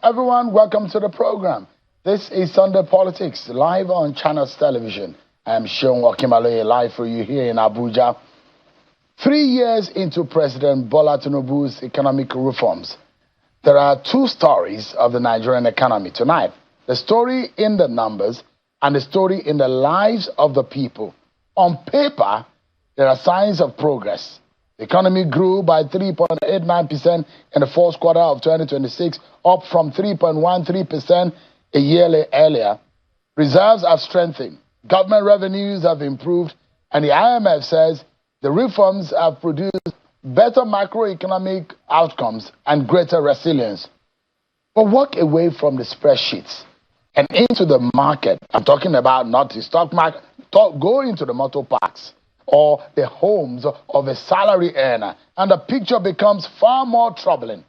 everyone. Welcome to the program. This is Sunday Politics, live on Channels Television. I am Sean Wakimaloye, live for you here in Abuja. 3 years into President Bola Tinubu's economic reforms, there are two stories of the Nigerian economy tonight. The story in the numbers and the story in the lives of the people. On paper, there are signs of progress. The economy grew by 3.89% in the fourth quarter of 2026, up from 3.13% a year earlier. Reserves have strengthened, government revenues have improved, and the IMF says the reforms have produced better macroeconomic outcomes and greater resilience. But walk away from the spreadsheets and into the market. I'm talking about not the stock market. Go into the motor parks or the homes of a salary earner, and the picture becomes far more troubling.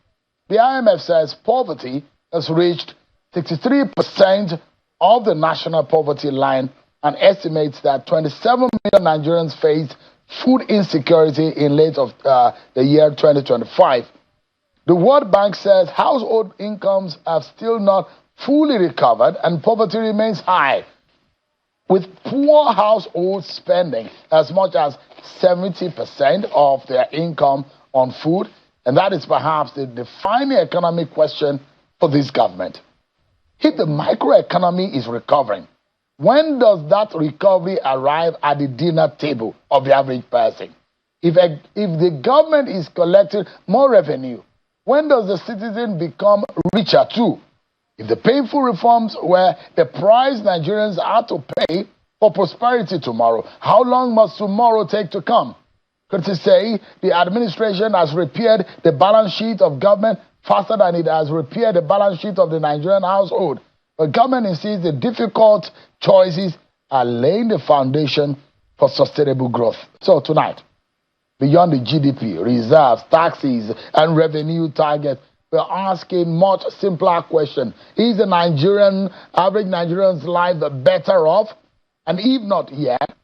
The IMF says poverty has reached 63% of the national poverty line and estimates that 27 million Nigerians faced food insecurity in late of the year 2025. The World Bank says household incomes have still not fully recovered and poverty remains high, with poor households spending as much as 70% of their income on food, and that is perhaps the defining economic question for this government. If the microeconomy is recovering, when does that recovery arrive at the dinner table of the average person? If the government is collecting more revenue, when does the citizen become richer too? If the painful reforms were the price Nigerians are to pay for prosperity tomorrow, how long must tomorrow take to come? Critics say the administration has repaired the balance sheet of government faster than it has repaired the balance sheet of the Nigerian household. But government insists the difficult choices are laying the foundation for sustainable growth. So tonight, beyond the GDP, reserves, taxes, and revenue targets, we're asking much simpler question. Is the average Nigerian's life better off? And if not yet,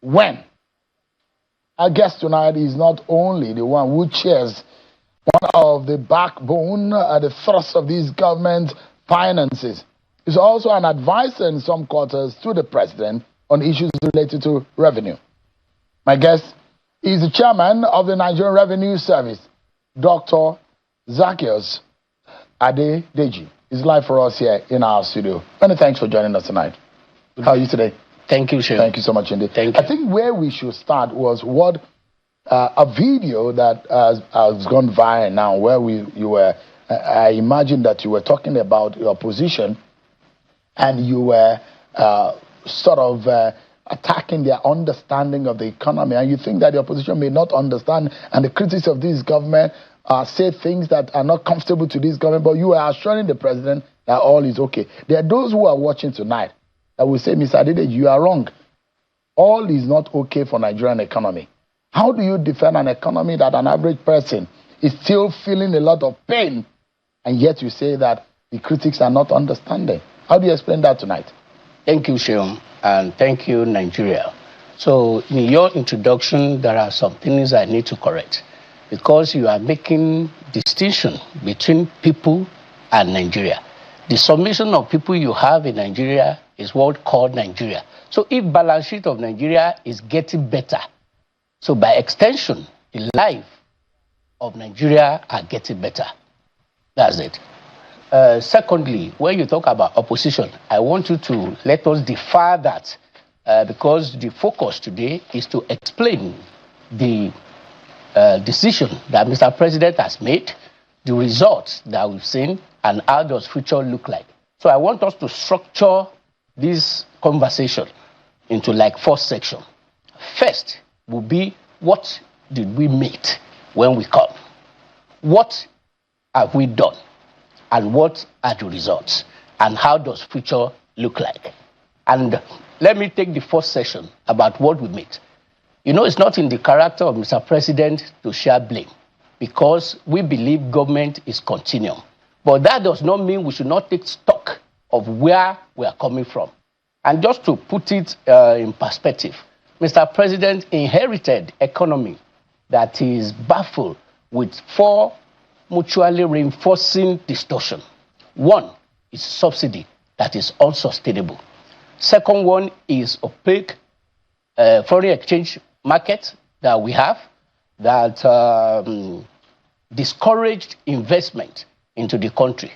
when? Our guest tonight is not only the one who chairs one of the backbone, the thrust of this government finances. He's also an advisor in some quarters to the president on issues related to revenue. My guest is the chairman of the Nigerian Revenue Service, Dr. Zacch Adedeji. He's live for us here in our studio. Many thanks for joining us tonight. How are you today? Thank you, Sean. Thank you so much indeed. Thank you. I think where we should start was what a video that has gone viral now, where you were. I imagine that you were talking about your position, and you were sort of attacking their understanding of the economy, and you think that the opposition may not understand, and the critics of this government say things that are not comfortable to this government, but you are assuring the president that all is okay. There are those who are watching tonight that will say, Mr. Adedeji, you are wrong. All is not okay for Nigerian economy. How do you defend an economy that an average person is still feeling a lot of pain, and yet you say that the critics are not understanding? How do you explain that tonight? Thank you, Sean, and thank you, Nigeria. So in your introduction, there are some things I need to correct, because you are making distinction between people and Nigeria. The summation of people you have in Nigeria is what called Nigeria. So if balance sheet of Nigeria is getting better, so by extension, the life of Nigeria are getting better. That's it. Secondly, when you talk about opposition, I want you to let us defer that because the focus today is to explain the decision that Mr. President has made, the results that we've seen, and how does future look like. So I want us to structure this conversation into like 4 sections. First will be, what did we meet when we come? What have we done? And what are the results? And how does future look like? And let me take the first session about what we meet. You know, it's not in the character of Mr. President to share blame, because we believe government is continuum. But that does not mean we should not take stock of where we are coming from. And just to put it in perspective, Mr. President inherited economy that is baffled with 4 mutually reinforcing distortion. One is subsidy that is unsustainable. Second one is opaque foreign exchange market that we have that discouraged investment into the country.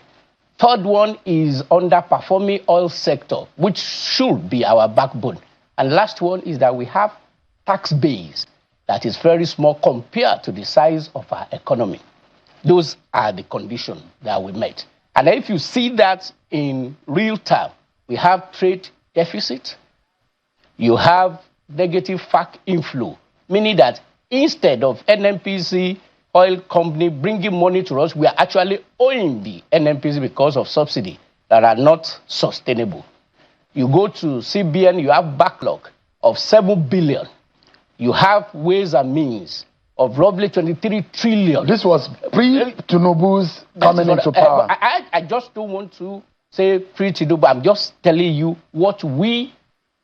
Third one is underperforming oil sector, which should be our backbone. And last one is that we have tax base that is very small compared to the size of our economy. Those are the conditions that we met. And if you see that in real time, we have trade deficit, you have negative FAC inflow, meaning that instead of NNPC oil company bringing money to us, we are actually owing the NNPC because of subsidy that are not sustainable. You go to CBN, you have backlog of 7 billion. You have ways and means of roughly 23 trillion. This was pre-Tinubu's coming into power. I just don't want to say pre-Tinubu. I'm just telling you what we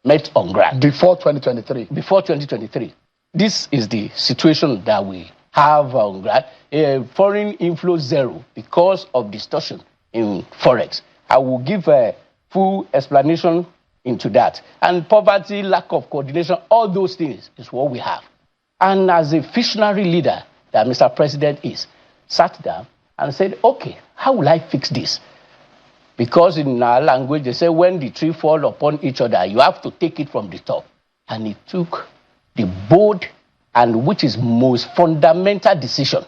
met on ground. Before 2023. Before 2023. This is the situation that we have on ground. Foreign inflow zero because of distortion in forex. I will give a full explanation into that. And poverty, lack of coordination, all those things is what we have. And as a visionary leader that Mr. President is, sat down and said, okay, how will I fix this? Because in our language, they say when the tree fall upon each other, you have to take it from the top. And he took the bold and which is most fundamental decision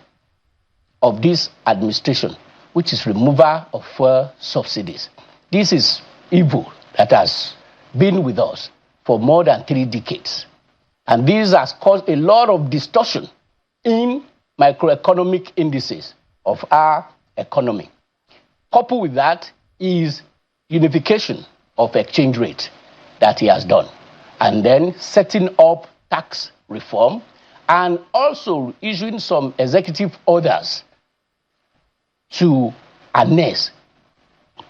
of this administration, which is removal of fuel subsidies. This is evil that has been with us for more than 3 decades. And this has caused a lot of distortion in macroeconomic indices of our economy. Coupled with that is unification of exchange rate that he has done. And then setting up tax reform and also issuing some executive orders to annex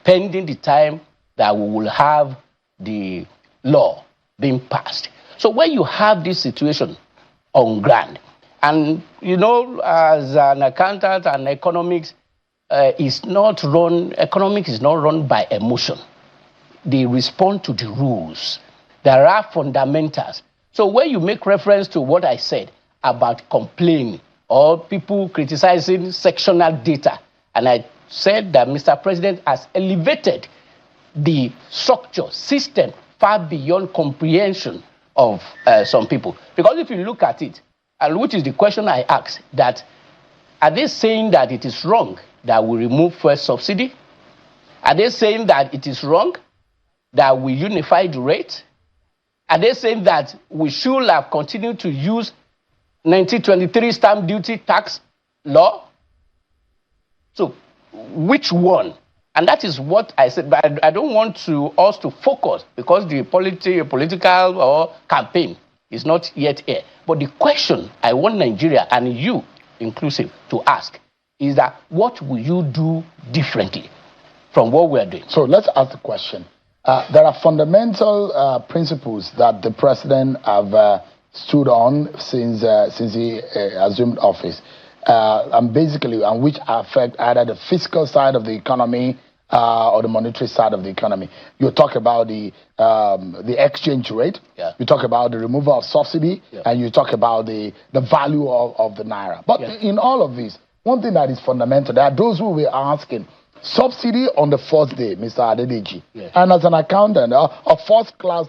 pending the time that we will have the law being passed. So when you have this situation on ground, and you know, as an accountant and economics, economics is not run by emotion. They respond to the rules. There are fundamentals. So when you make reference to what I said about complaining or people criticizing sectional data, and I said that Mr. President has elevated the structure, system, far beyond comprehension of some people. Because if you look at it, and which is the question I asked, that are they saying that it is wrong that we remove fuel subsidy? Are they saying that it is wrong that we unify the rate? Are they saying that we should have continued to use 1923 stamp duty tax law? So which one? And that is what I said, but I don't want us to focus because the political or campaign is not yet here. But the question I want Nigeria and you inclusive to ask is that what will you do differently from what we are doing? So let's ask the question. There are fundamental principles that the president have stood on since he assumed office. And which affect either the fiscal side of the economy or the monetary side of the economy. You talk about the exchange rate, you talk about the removal of subsidy, and you talk about the value of the naira. But in all of this, one thing that is fundamental, there are those who will asking, subsidy on the first day, Mr. Adedeji, and as an accountant, a first-class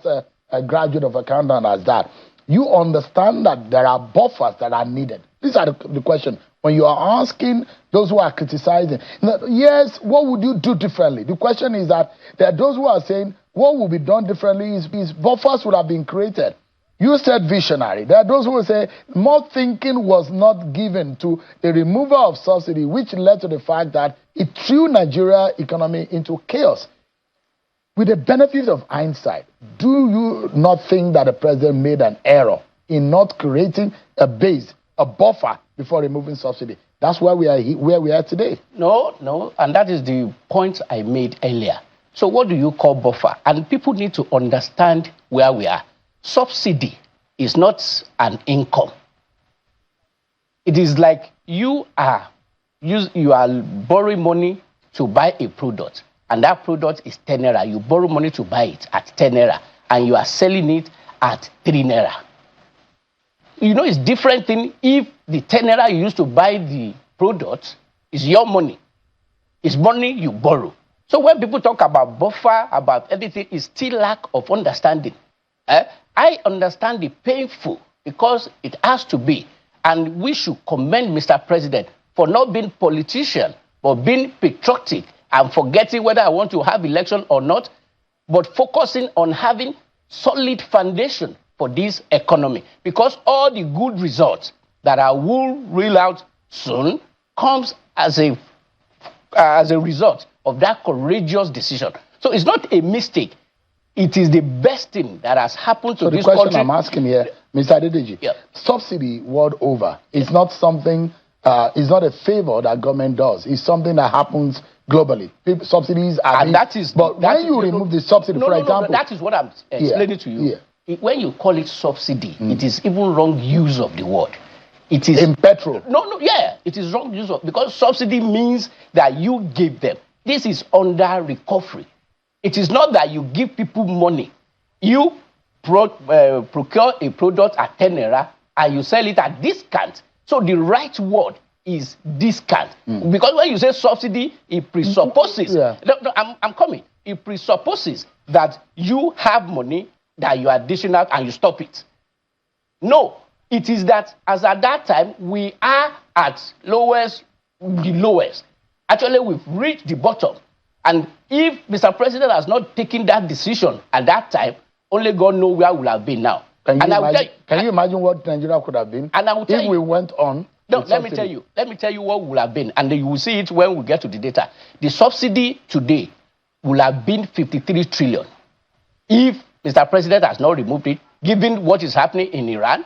graduate of accountant as that, you understand that there are buffers that are needed. These are the question. When you are asking those who are criticizing, yes, what would you do differently? The question is that there are those who are saying what will be done differently is buffers would have been created. You said visionary. There are those who will say more thinking was not given to the removal of subsidy, which led to the fact that it threw Nigeria economy into chaos. With the benefit of hindsight, do you not think that the president made an error in not creating a base, a buffer before removing subsidy? That's why we are today. No, and that is the point I made earlier. So what do you call buffer? And people need to understand where we are. Subsidy is not an income. It is like you are borrowing money to buy a product, and that product is 10 naira. You borrow money to buy it at 10 naira, and you are selling it at 3 naira. You know, it's different thing if the 10 naira you used to buy the product is your money. It's money you borrow. So when people talk about buffer, about everything, it's still lack of understanding. I understand the painful because it has to be. And we should commend Mr. President for not being politician, but being patriotic and forgetting whether I want to have election or not, but focusing on having solid foundation for this economy. Because all the good results that I will reel out soon comes as a result of that courageous decision. So it's not a mistake. It is the best thing that has happened to this country. So the question I'm asking here, Mr. Adedeji, subsidy world over is not something, it's not a favor that government does. It's something that happens globally. Subsidies are and that is, but that when you remove the subsidy, for example... that is what I'm explaining to you. When you call it subsidy, it is even wrong use of the word. It is... In petrol? It is wrong use of... Because subsidy means that you give them. This is under recovery. It is not that you give people money. You procure a product at 10 naira and you sell it at discount. So the right word is discount. Because when you say subsidy, it presupposes... I'm coming. It presupposes that you have money that you are dishing out and you stop it. No. It is that as at that time, we are at the lowest. Actually, we've reached the bottom. And if Mr. President has not taken that decision at that time, only God knows where we'll have been now. Can you imagine what Nigeria could have been if we went on? No, let me tell you what would have been, and you will see it when we get to the data. The subsidy today will have been 53 trillion if Mr. President has not removed it, given what is happening in Iran,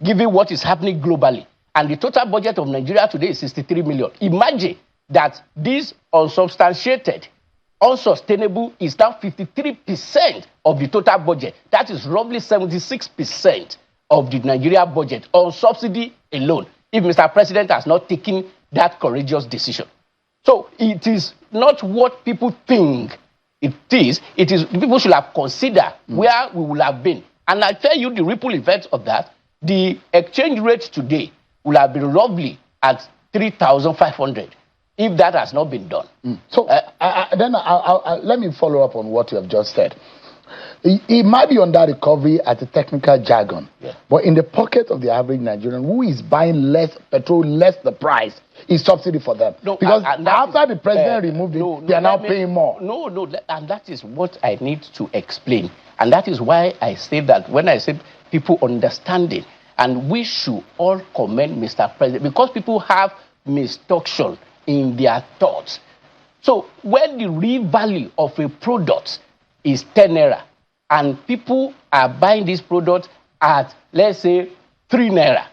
given what is happening globally. And the total budget of Nigeria today is 63 million. Imagine that this unsubstantiated, unsustainable is now 53% of the total budget. That is roughly 76% of the Nigeria budget on subsidy alone, if Mr. President has not taken that courageous decision. So it is not what people think it is. It is people should have considered where we will have been. And I tell you the ripple effect of that. The exchange rate today will have been roughly at 3,500 if that has not been done. So then let me follow up on what you have just said. It might be under recovery at a technical jargon, but in the pocket of the average Nigerian who is buying less petrol, less the price, is subsidy for them. No, because after the president removed it, they are now paying more. And that is what I need to explain. And that is why I say that when I say people understanding, and we should all commend Mr. President, because people have misconception in their thoughts. So when the real value of a product is 10 naira, and people are buying this product at, let's say, 3 naira,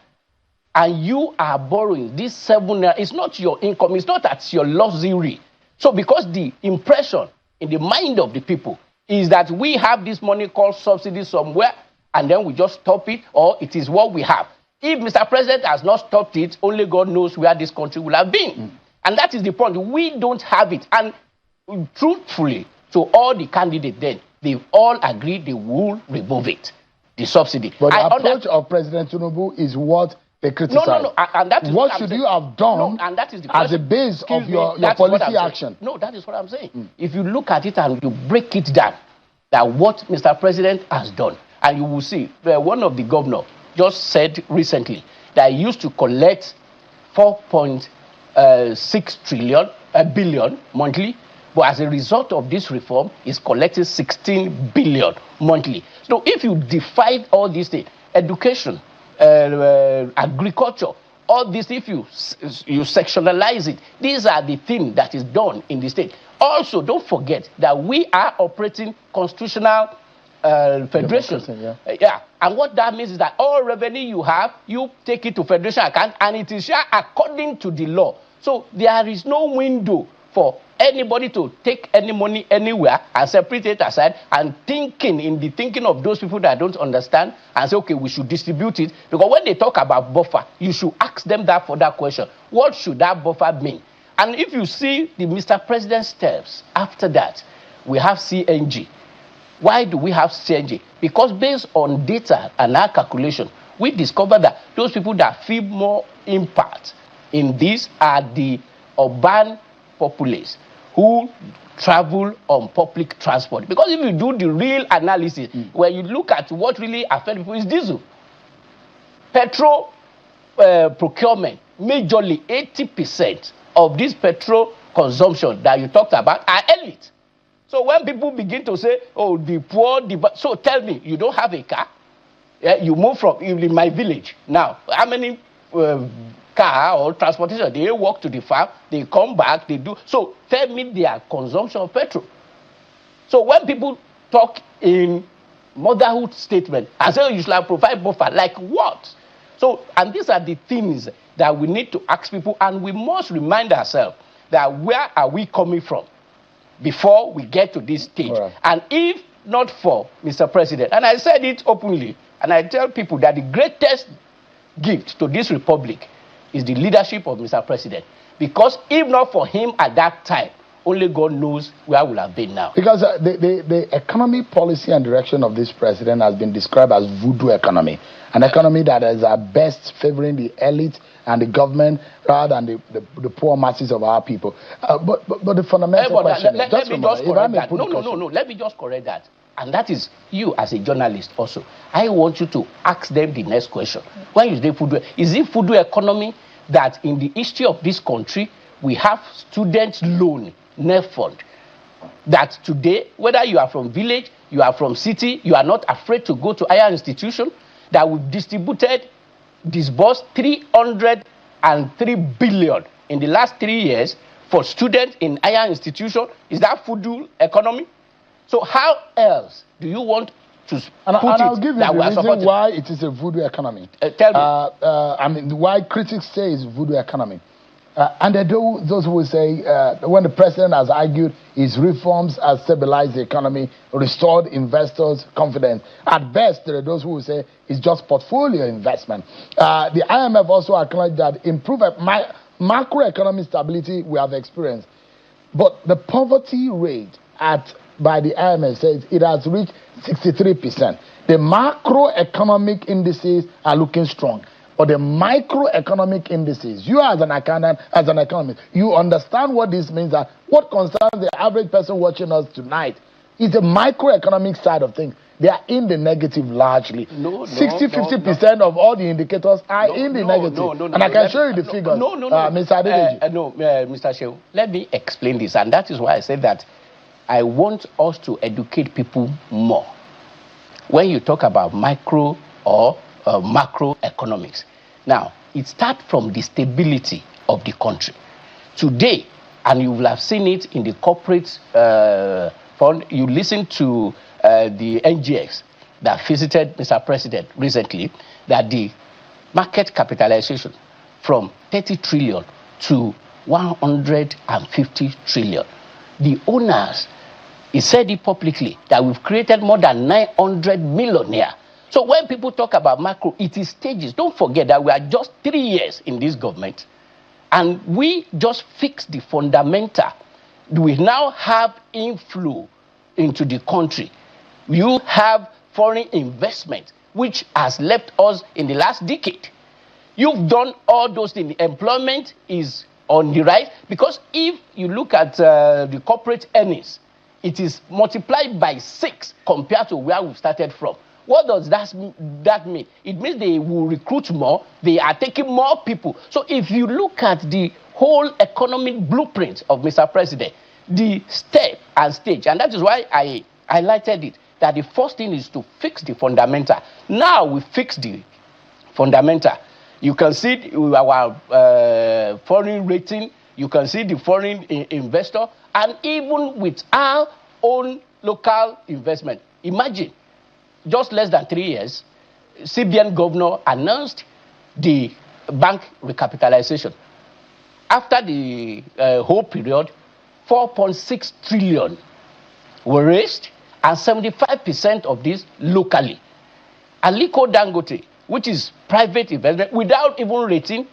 and you are borrowing this 7 naira, it's not your income, it's not at your luxury. So because the impression in the mind of the people is that we have this money called subsidy somewhere, and then we just stop it, or it is what we have. If Mr. President has not stopped it, only God knows where this country will have been. And that is the point. We don't have it. And truthfully, to all the candidates then, they've all agreed they will remove it, the subsidy. But the approach of President Tinubu is what they criticize. No. And that is what should you have done and that is the as a base of your policy action? No, that is what I'm saying. If you look at it and you break it down, that what Mr. President has done, and you will see, one of the governors just said recently that he used to collect 4.6 billion monthly, but as a result of this reform, is collecting 16 billion monthly. So if you divide all these things, education, agriculture, all this, if you sectionalize it, these are the things that is done in the state. Also, don't forget that we are operating constitutional federation. And what that means is that all revenue you have, you take it to federation account, and it is shared according to the law. So there is no window for anybody to take any money anywhere and separate it aside and in the thinking of those people that don't understand and say, okay, we should distribute it. Because when they talk about buffer, you should ask them that for that question. What should that buffer mean? And if you see the Mr. President steps after that, we have CNG. Why do we have CNG? Because based on data and our calculation, we discovered that those people that feel more impact in this are the urban populace who travel on public transport. Because if you do the real analysis, where you look at what really affects people, is diesel. Petrol procurement, majorly 80% of this petrol consumption that you talked about are elite. So when people begin to say, oh, the poor, so tell me, you don't have a car? You move from in my village. Now, how many car or transportation, they walk to the farm, they come back, they do. So tell me their consumption of petrol. So when people talk in motherhood statement, I say you should provide buffer, like what? So, and these are the things that we need to ask people, and we must remind ourselves that where are we coming from before we get to this stage. Right. And if not for Mr. President, and I said it openly, and I tell people that the greatest gift to this republic is the leadership of Mr. President. Because if not for him at that time, only God knows where we'll have been now. Because the economic policy and direction of this president has been described as voodoo economy. An economy that is at best favoring the elite and the government rather than the poor masses of our people. But the fundamental question let me just correct that. No. Let me just correct that. And that is you as a journalist also. I want you to ask them the next question. When you say voodoo, is it voodoo economy that in the history of this country, we have student loan, NEF fund, that today, whether you are from village, you are from city, you are not afraid to go to higher institution, that we've disbursed 303 billion in the last 3 years for students in higher institution. Is that voodoo economy? So how else do you want to put I'll give you the reason why it is a voodoo economy. Tell me. I mean, why critics say it's voodoo economy. And there are those who will say when the president has argued his reforms have stabilized the economy, restored investors' confidence. At best, there are those who will say it's just portfolio investment. The IMF also acknowledged that improved macroeconomic stability we have experienced. But the poverty rate by the IMF says it has reached 63%. The macroeconomic indices are looking strong. But the microeconomic indices, you as an accountant, as an economist, you understand what this means. That what concerns the average person watching us tonight is the microeconomic side of things. They are in the negative largely. 50% of all the indicators are in the negative. And I can show you the figures. Mr. Adedeji. Mr. Shehu, let me explain this. And that is why I said that I want us to educate people more. When you talk about micro or macroeconomics, now it starts from the stability of the country. Today, and you will have seen it in the corporate fund, you listen to the NGX that visited Mr. President recently, that the market capitalization from 30 trillion to 150 trillion. The owners, he said it publicly, that we've created more than 900 millionaires. So when people talk about macro, it is stages. Don't forget that we are just 3 years in this government, and we just fixed the fundamental. We now have inflow into the country. You have foreign investment, which has left us in the last decade. You've done all those things. Employment is on the rise, because if you look at the corporate earnings, it is multiplied by 6 compared to where we started from. What does that mean? It means they will recruit more, they are taking more people. So if you look at the whole economic blueprint of Mr. President, the step and stage, and that is why I highlighted it, that the first thing is to fix the fundamental. Now we fix the fundamental. You can see our foreign rating, you can see the foreign investor, and even with our own local investment. Imagine, just less than 3 years, CBN governor announced the bank recapitalization. After the whole period, 4.6 trillion were raised, and 75% of this locally. Aliko Dangote, which is private investment, without even rating,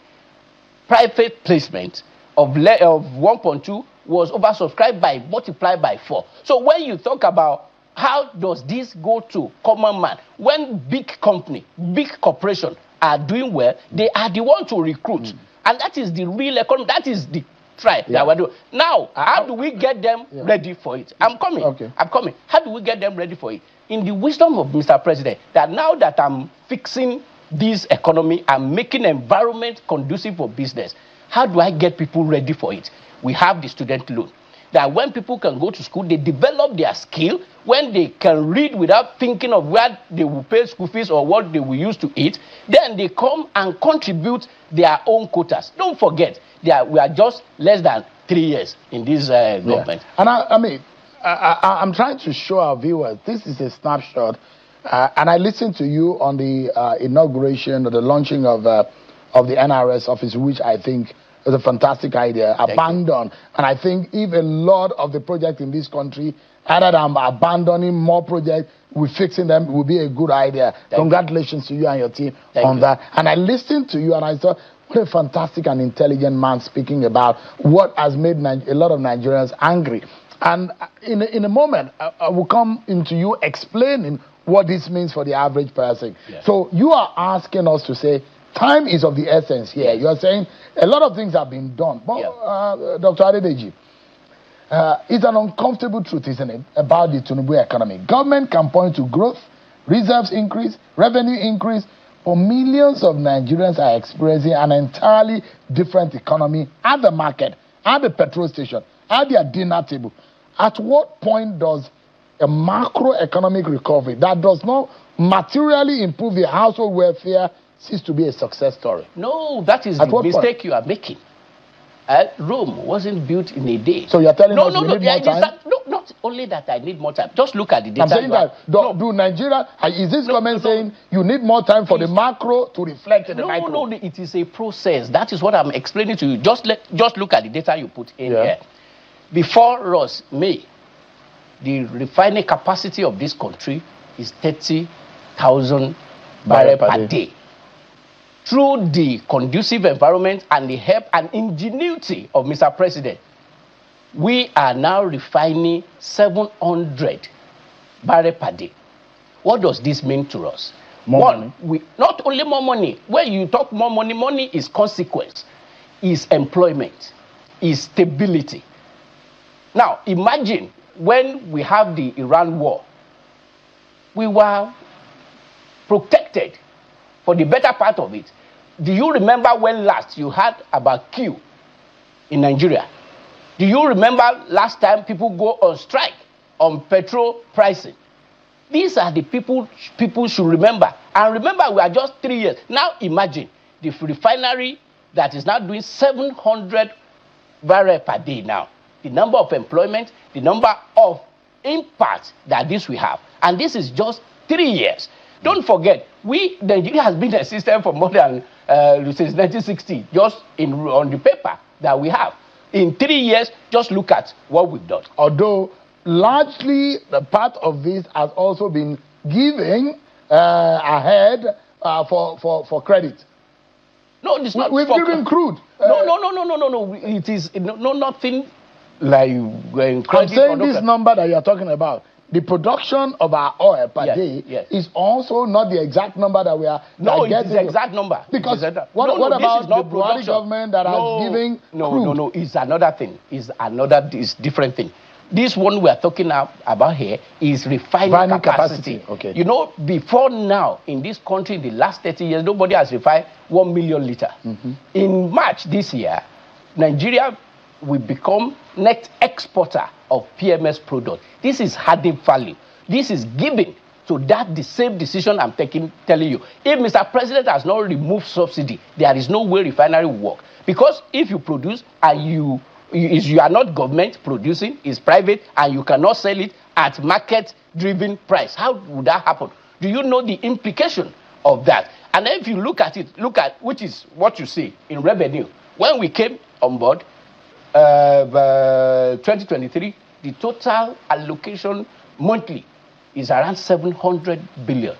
private placement of 1.2 was oversubscribed by multiplied by 4. So when you talk about how does this go to common man, when big company, big corporation are doing well, they are the one to recruit, and that is the real economy. That is the try that we're doing. Now, how do we get them ready for it? I'm coming. Okay. I'm coming. How do we get them ready for it? In the wisdom of Mr. President, that now that I'm fixing this economy, I'm making environment conducive for business. How do I get people ready for it? We have the student loan. That when people can go to school, they develop their skill. When they can read without thinking of where they will pay school fees or what they will use to eat, then they come and contribute their own quotas. Don't forget, we are just less than 3 years in this government. And I'm trying to show our viewers, this is a snapshot. And I listened to you on the inauguration or the launching of the NRS office, which I think is a fantastic idea. Abandon. And I think if a lot of the projects in this country, other than abandoning more projects, we're fixing them, will be a good idea. Congratulations to you and your team on that. And I listened to you and I thought, what a fantastic and intelligent man speaking about what has made a lot of Nigerians angry. And in a moment, I will come into you explaining what this means for the average person. Yes. So you are asking us to say, time is of the essence here. Yes. You are saying a lot of things have been done. But, Dr. Adedeji, it's an uncomfortable truth, isn't it, about the Tinubu economy. Government can point to growth, reserves increase, revenue increase, but millions of Nigerians are experiencing an entirely different economy at the market, at the petrol station, at their dinner table. At what point does a macroeconomic recovery that does not materially improve the household welfare cease to be a success story? No, that is the mistake you are making. Rome wasn't built in a day. So you're telling us we need more time? No, not only that I need more time. Just look at the data. I'm saying that, do Nigeria, is this government saying you need more time for the macro to reflect in the micro? No, it is a process. That is what I'm explaining to you. Just look at the data you put in here. Before us, May, the refining capacity of this country is 30,000 barrels per day. Through the conducive environment and the help and ingenuity of Mr. President, we are now refining 700 barrels per day. What does this mean to us? More money. Not only more money. When you talk more money, money is consequence, is employment, is stability. Now, imagine when we have the Iran war, we were protected for the better part of it. Do you remember when last you heard about Q in Nigeria? Do you remember last time people go on strike on petrol pricing? These are the people should remember. And remember, we are just 3 years. Now imagine the refinery that is now doing 700 barrels per day now. The number of employment, the number of impact that this will have. And this is just 3 years. Don't forget, Nigeria has been a system for more than since 1960, just on the paper that we have. In 3 years, just look at what we've done. Although, largely, the part of this has also been giving ahead for credit. No, it's not. We've given crude. No. It is nothing like credit. I'm saying this number that you're talking about. The production of our oil per day is also not the exact number that we are getting. No, it's the exact number. Because what about the Buhari government that is giving crude? No, it's another thing. It's different thing. This one we are talking about here is refining capacity. Okay. You know, before now, in this country, in the last 30 years, nobody has refined 1 million liters. In March this year, Nigeria will become net exporter of PMS product. This is adding value. This is giving. So that the same decision I'm telling you. If Mr. President has not removed subsidy, there is no way refinery will work. Because if you produce and you are not government producing, it's private, and you cannot sell it at market-driven price, how would that happen? Do you know the implication of that? And then if you look at it, which is what you see in revenue. When we came on board, 2023, the total allocation monthly is around 700 billion.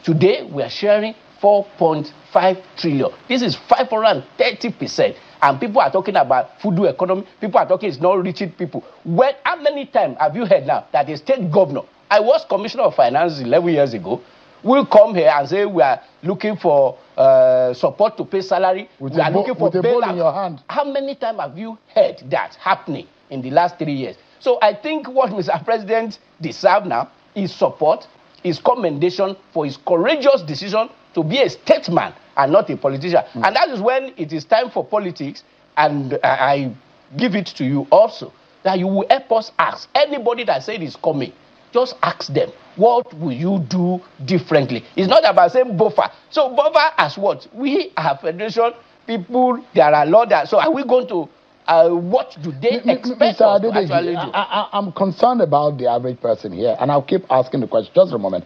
Today, we are sharing 4.5 trillion. This is 530%. And people are talking about food economy. People are talking it's not reaching people. How many times have you heard now that a state governor, I was Commissioner of Finance 11 years ago, will come here and say we are looking for support to pay salary. We are looking for bailout in your hand. How many times have you heard that happening in the last 3 years? So I think what Mr. President deserves now is support, is commendation for his courageous decision to be a statesman and not a politician. And that is when it is time for politics, and I give it to you also, that you will help us ask anybody that said is coming. Just ask them, what will you do differently? It's not about saying buffer. So buffer as what? We are federation people, there are laws. So are we going to, what do they expect us to actually do? I'm concerned about the average person here, and I'll keep asking the question. Just a moment.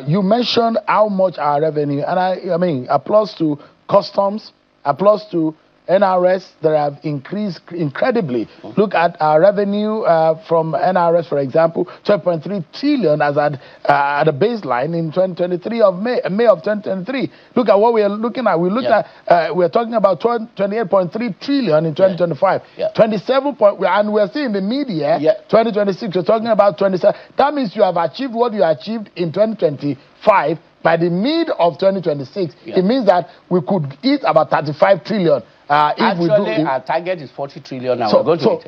You mentioned how much our revenue, and I mean, applause to customs, applause to NRS that have increased incredibly. Look at our revenue from NRS, for example, 12.3 trillion as at the baseline in 2023 of May of 2023. Look at what we are looking at. We're talking about 28.3 trillion in 2025. 27 and we're seeing the media 2026. We're talking about 27. That means you have achieved what you achieved in 2025. By the mid of 2026, it means that we could eat about 35 trillion. Actually, our target is 40 trillion now.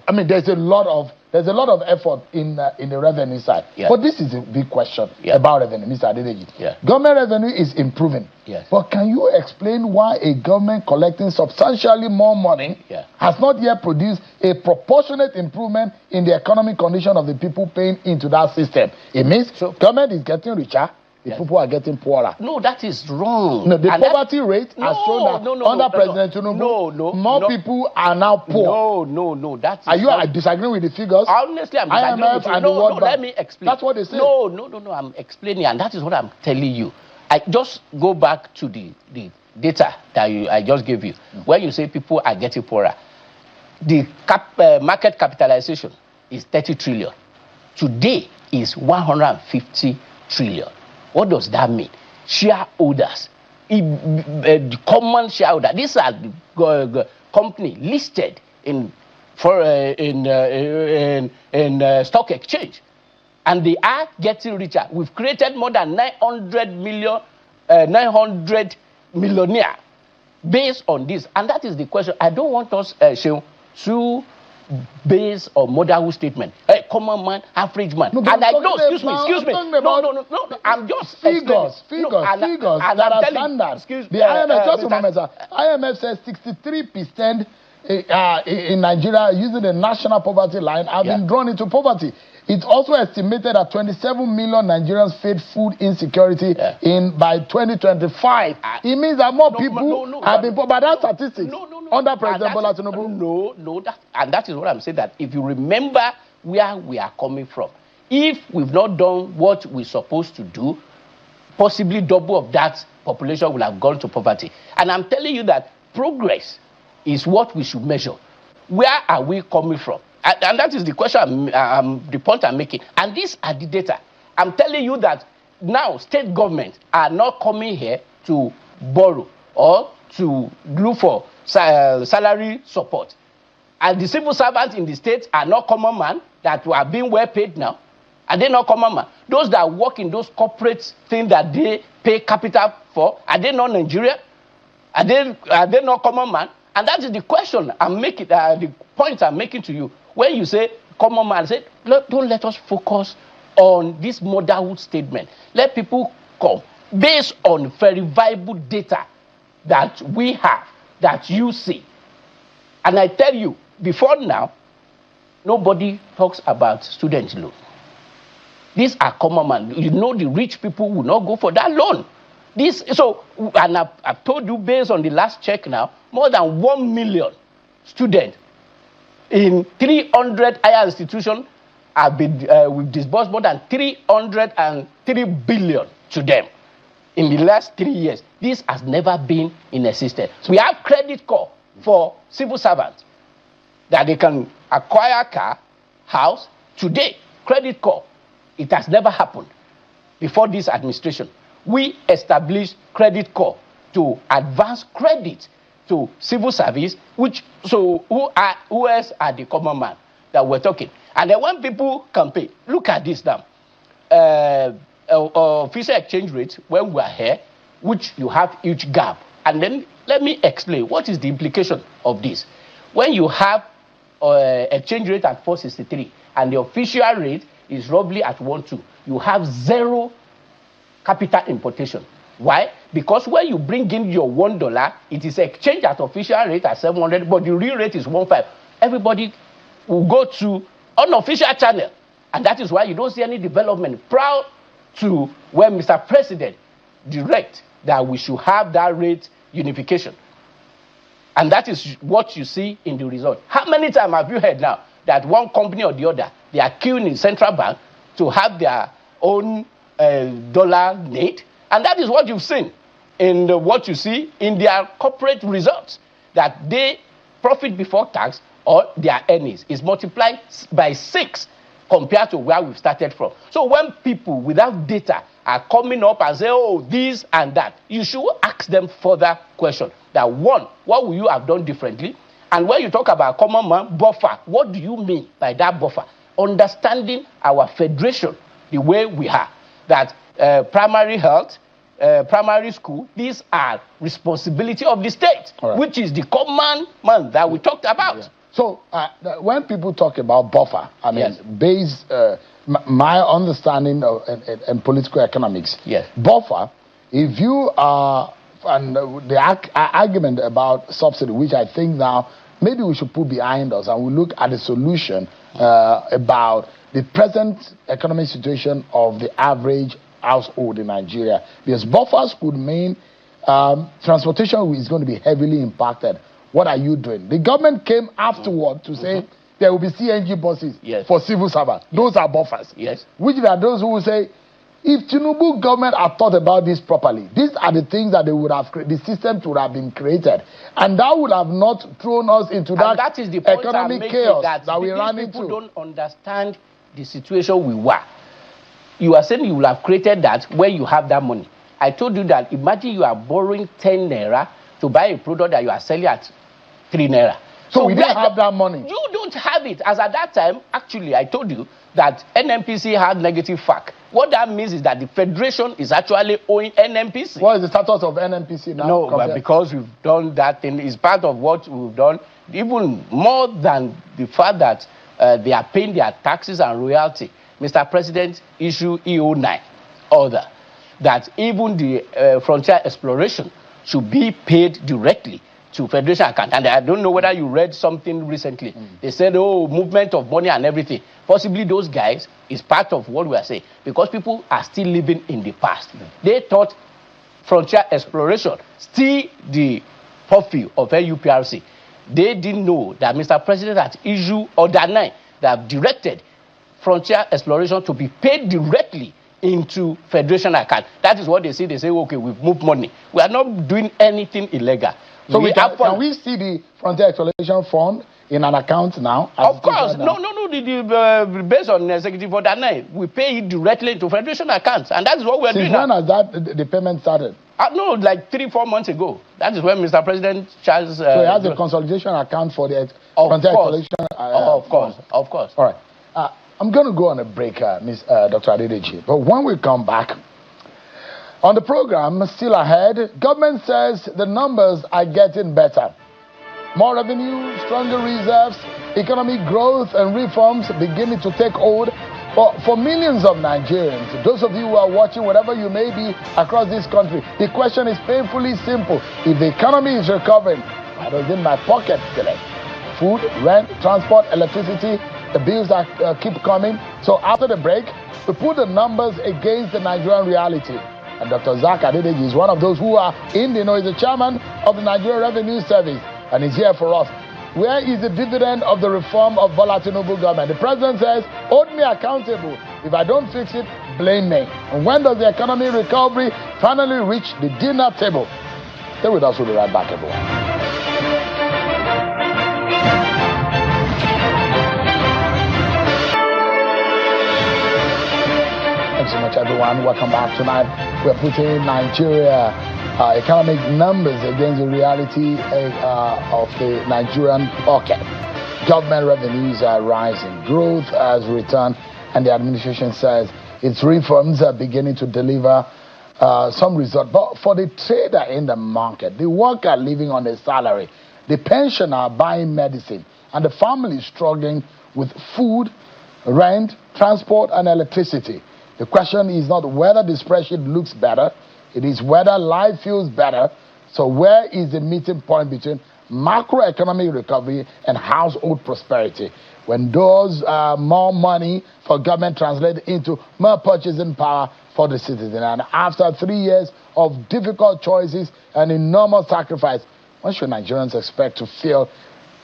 I mean, there's a lot of effort in the revenue side. But this is a big question about revenue, Mr. Adedeji. Government revenue is improving. But can you explain why a government collecting substantially more money has not yet produced a proportionate improvement in the economic condition of the people paying into that system? It means government is getting richer. The people are getting poorer. No, that is wrong. No, the poverty rate has shown that under President Tinubu, more people are now poor. No, that's. Are you disagreeing with the figures? Honestly, I'm disagreeing with you. No, let me explain. That's what they say. No, I'm explaining, and that is what I'm telling you. I just go back to the data that I just gave you, where you say people are getting poorer. The market capitalization is 30 trillion. Today is 150 trillion. What does that mean? Shareholders, the common shareholder. These are the company listed in stock exchange, and they are getting richer. We've created more than 900 millionaire based on this, and that is the question. I don't want us to based on motherhood statement. A common man, average man. No, and I know, excuse me. No, I'm just figures that are standard. Excuse me. The IMF, just a moment, sir. IMF says 63% in Nigeria using the national poverty line have been drawn into poverty. It's also estimated that 27 million Nigerians face food insecurity by 2025. It means that more people have been poor. But that statistics under President Bola Tinubu. That is what I'm saying, that if you remember where we are coming from, if we've not done what we're supposed to do, possibly double of that population will have gone to poverty. And I'm telling you that progress is what we should measure. Where are we coming from? And that is the question, the point I'm making. And these are the data. I'm telling you that now state governments are not coming here to borrow or to look for salary support. And the civil servants in the states are not common men that are being well paid now. Are they not common men? Those that work in those corporate things that they pay capital for, are they not Nigeria? Are they not common man? And that is the question I'm making, the point I'm making to you. When you say common man, say, don't let us focus on this motherhood statement. Let people come based on verifiable data that we have, that you see. And I tell you, before now, nobody talks about student loan. These are common man. You know, the rich people will not go for that loan. And I've told you, based on the last check now, more than 1 million students in 300 higher institutions have been, we've disbursed more than 303 billion to them in the last 3 years. This has never been in existence. So we have credit card for civil servants that they can acquire car, house. Today, credit card, it has never happened before this administration. We established credit card to advance credit to civil service, who else are the common man that we're talking? And then when people campaign, look at this now. Official exchange rate, when we are here, which you have huge gap. And then let me explain what is the implication of this. When you have exchange rate at 463 and the official rate is roughly at 1.2, you have zero capital importation. Why? Because when you bring in your $1, it is exchanged at official rate at 700, but the real rate is 1.5. Everybody will go to unofficial channel, and that is why you don't see any development prior to when Mr. President direct that we should have that rate unification. And that is what you see in the result. How many times have you heard now that one company or the other, they are queuing in central bank to have their own dollar need? And that is what you've seen in what you see in their corporate results, that they profit before tax or their earnings is multiplied by 6 compared to where we've started from. So when people without data are coming up and say, oh, this and that, you should ask them further question. That one, what will you have done differently? And when you talk about common man buffer, what do you mean by that buffer? Understanding our federation the way we are, that primary health, primary school, these are responsibility of the state, right, which is the common man that we talked about. Yeah. So when people talk about buffer, I mean, yes, based my understanding of in political economics, yes, buffer, if you are, and the argument about subsidy, which I think now maybe we should put behind us, and we look at the solution about the present economic situation of the average household in Nigeria, because buffers could mean transportation is going to be heavily impacted. What are you doing? The government came afterward to say there will be CNG buses, yes, for civil servants. Yes. Those are buffers. Yes. Which are those who will say, if Tinubu government had thought about this properly, these are the things that they would have, the system would have been created. And that would have not thrown us into that is the economic chaos that we ran into. People don't understand the situation we were. You are saying you will have created that when you have that money. I told you that imagine you are borrowing 10 naira to buy a product that you are selling at 3 naira. So we didn't have that money. You don't have it. As at that time, actually, I told you that NNPC had negative FAC. What that means is that the federation is actually owing NNPC. What is the status of NNPC now? No, but because we've done that thing, it's part of what we've done, even more than the fact that they are paying their taxes and royalty. Mr. President issued EO9 order that even the frontier exploration should be paid directly to federation account. And I don't know whether you read something recently. They said, oh, movement of money and everything. Possibly those guys is part of what we are saying, because people are still living in the past. They thought frontier exploration still the purview of NUPRC. They didn't know that Mr. President had issued Order 9 that directed frontier exploration to be paid directly into federation account. That is what they say. They say, okay, we've moved money. We are not doing anything illegal. So can we see the frontier exploration fund in an account now? Of course. No. Based on Executive Order 9, we pay it directly into federation accounts. And that is what we're doing now. Since when has the payment started? No, like 3-4 months ago. That is when Mr. President Charles... so he has a consolidation account for the frontier exploration? Of course. All right. I'm going to go on a break, Dr. Adedeji. But when we come back, on the program, still ahead, government says the numbers are getting better. More revenue, stronger reserves, economic growth and reforms beginning to take hold. But for millions of Nigerians, those of you who are watching, wherever you may be across this country, the question is painfully simple. If the economy is recovering, why doesn't my pocket feel it? Food, rent, transport, electricity, the bills that keep coming. So after the break, we put the numbers against the Nigerian reality. And Dr. Zacch Adedeji is one of those who are in the know. He's the chairman of the Nigerian Revenue Service, and he's here for us. Where is the dividend of the reform of Bola Tinubu government? The president says, hold me accountable. If I don't fix it, blame me. And when does the economy recovery finally reach the dinner table? Stay with us. We'll be right back, everyone. Thanks so much, everyone. Welcome back tonight. We're putting Nigeria economic numbers against the reality of the Nigerian pocket. Government revenues are rising, growth has returned, and the administration says its reforms are beginning to deliver some result. But for the trader in the market, the worker living on a salary, the pensioner buying medicine, and the family struggling with food, rent, transport, and electricity. The question is not whether the spreadsheet looks better, it is whether life feels better. So where is the meeting point between macroeconomic recovery and household prosperity? When those more money for government translate into more purchasing power for the citizen. And after 3 years of difficult choices and enormous sacrifice, when should Nigerians expect to feel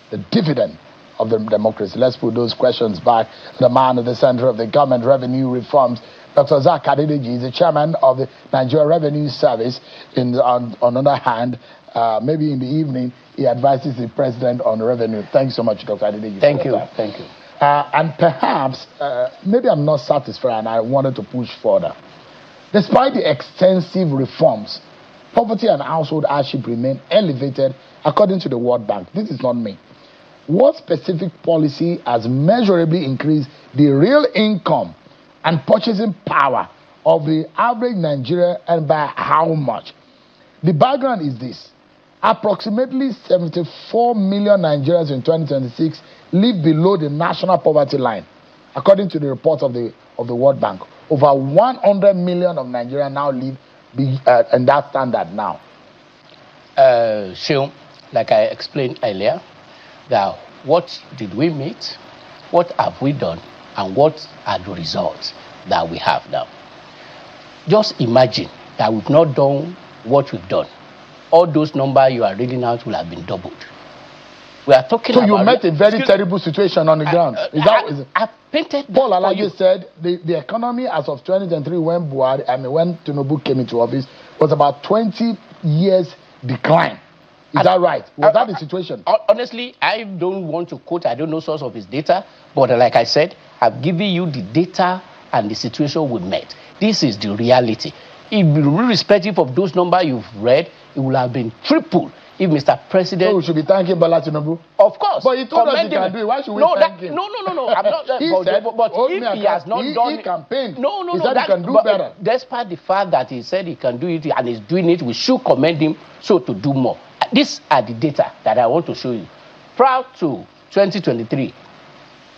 the dividend of the democracy? Let's put those questions back to the man at the center of the government revenue reforms. Dr. Zacch Adedeji is the chairman of the Nigeria Revenue Service. On the other hand, maybe in the evening, he advises the president on revenue. Thanks so much, Dr. Adedeji. Thank you. Thank you. And perhaps, maybe I'm not satisfied and I wanted to push further. Despite the extensive reforms, poverty and household hardship remain elevated according to the World Bank. This is not me. What specific policy has measurably increased the real income and purchasing power of the average Nigerian, and by how much? The background is this. Approximately 74 million Nigerians in 2026 live below the national poverty line, according to the report of the World Bank. Over 100 million of Nigerians now live in that standard now. Seun, like I explained earlier, that what did we meet, what have we done, and what are the results that we have now? Just imagine that we've not done what we've done. All those numbers you are reading out will have been doubled. We are talking about... So you met a very terrible situation on the ground. I painted Paul Alagi said the economy as of 2023 when Tinubu came into office was about 20 years decline. Is that right? Was that the situation? Honestly, I don't want to quote, I don't know source of his data, but like I said, I've given you the data and the situation we met. This is the reality. Irrespective of those numbers you've read, it will have been triple if Mr. President... So we should be thanking Bola Tinubu? Of course. But he told us he can do it. Why should we thank him? No. I'm not... He said, but if he has not done... He campaigned. No. He said he can do better. Despite the fact that he said he can do it and is doing it, we should commend him so to do more. These are the data that I want to show you. Prior to 2023,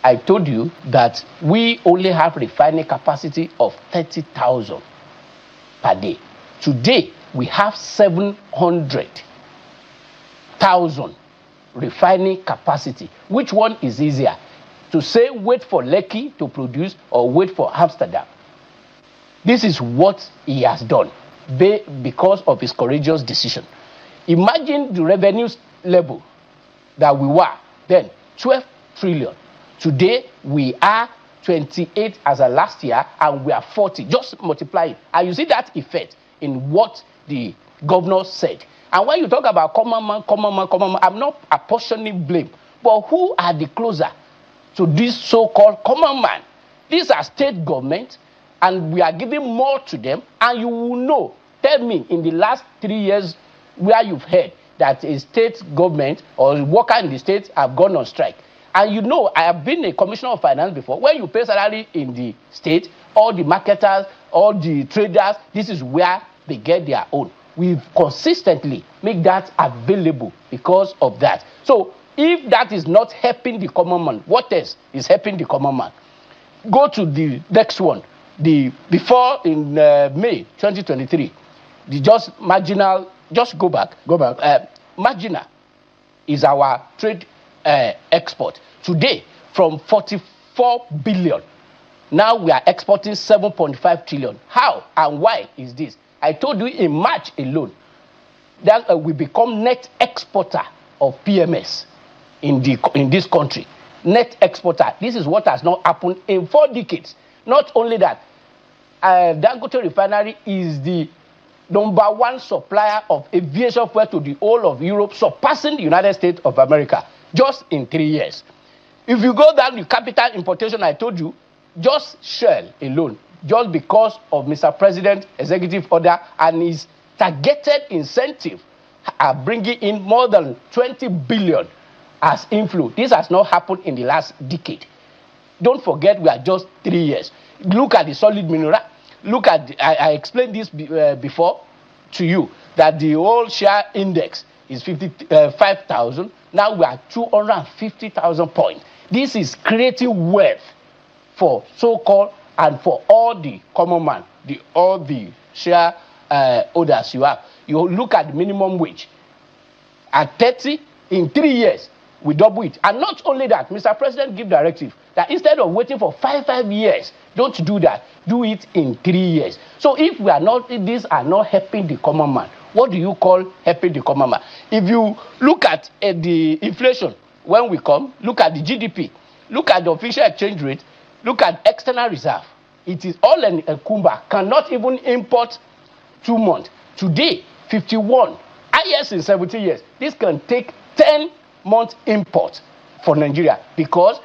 I told you that we only have refining capacity of 30,000 per day. Today, we have 700,000 refining capacity. Which one is easier? To say wait for Lekki to produce or wait for Amsterdam? This is what he has done because of his courageous decision. Imagine the revenue level that we were then, 12 trillion. Today, we are 28 as of last year, and we are 40. Just multiply it. And you see that effect in what the governor said. And when you talk about common man, I'm not apportioning blame. But who are the closer to this so-called common man? These are state governments, and we are giving more to them. And you will know, tell me, in the last 3 years, where you've heard that a state government or a worker in the state have gone on strike. And you know, I have been a commissioner of finance before. When you pay salary in the state, all the marketers, all the traders, this is where they get their own. We've consistently made that available because of that. So if that is not helping the common man, what else is helping the common man? Go to the next one. Before in May 2023, the just marginal... Just go back. Marginal is our trade export. Today, from 44 billion, now we are exporting 7.5 trillion. How and why is this? I told you in March alone that we become net exporter of PMS in this country. Net exporter. This is what has not happened in 4 decades. Not only that, Dangote Refinery is the #1 supplier of aviation fuel to the whole of Europe, surpassing the United States of America just in 3 years. If you go down the capital importation, I told you, just Shell alone, just because of Mr. President's executive order and his targeted incentive are bringing in more than 20 billion as inflow. This has not happened in the last decade. Don't forget, we are just 3 years. Look at the solid mineral. Look at, I explained this before to you, that the whole share index is 55,000. Now we are 250,000 points. This is creating wealth for so-called and for all the common man, all the share holders you have. You look at the minimum wage. At 30, in 3 years, we double it. And not only that, Mr. President give directive that instead of waiting for 5 years, don't do that. Do it in 3 years. So if these are not helping the common man, what do you call helping the common man? If you look at the inflation, when we come, look at the GDP, look at the official exchange rate, look at external reserve. It is all an Kumba, cannot even import 2 months. Today, 51, highest in 70 years. This can take 10 months import for Nigeria because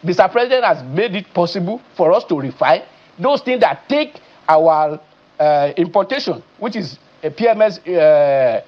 Mr. President has made it possible for us to refine those things that take our importation, which is a PMS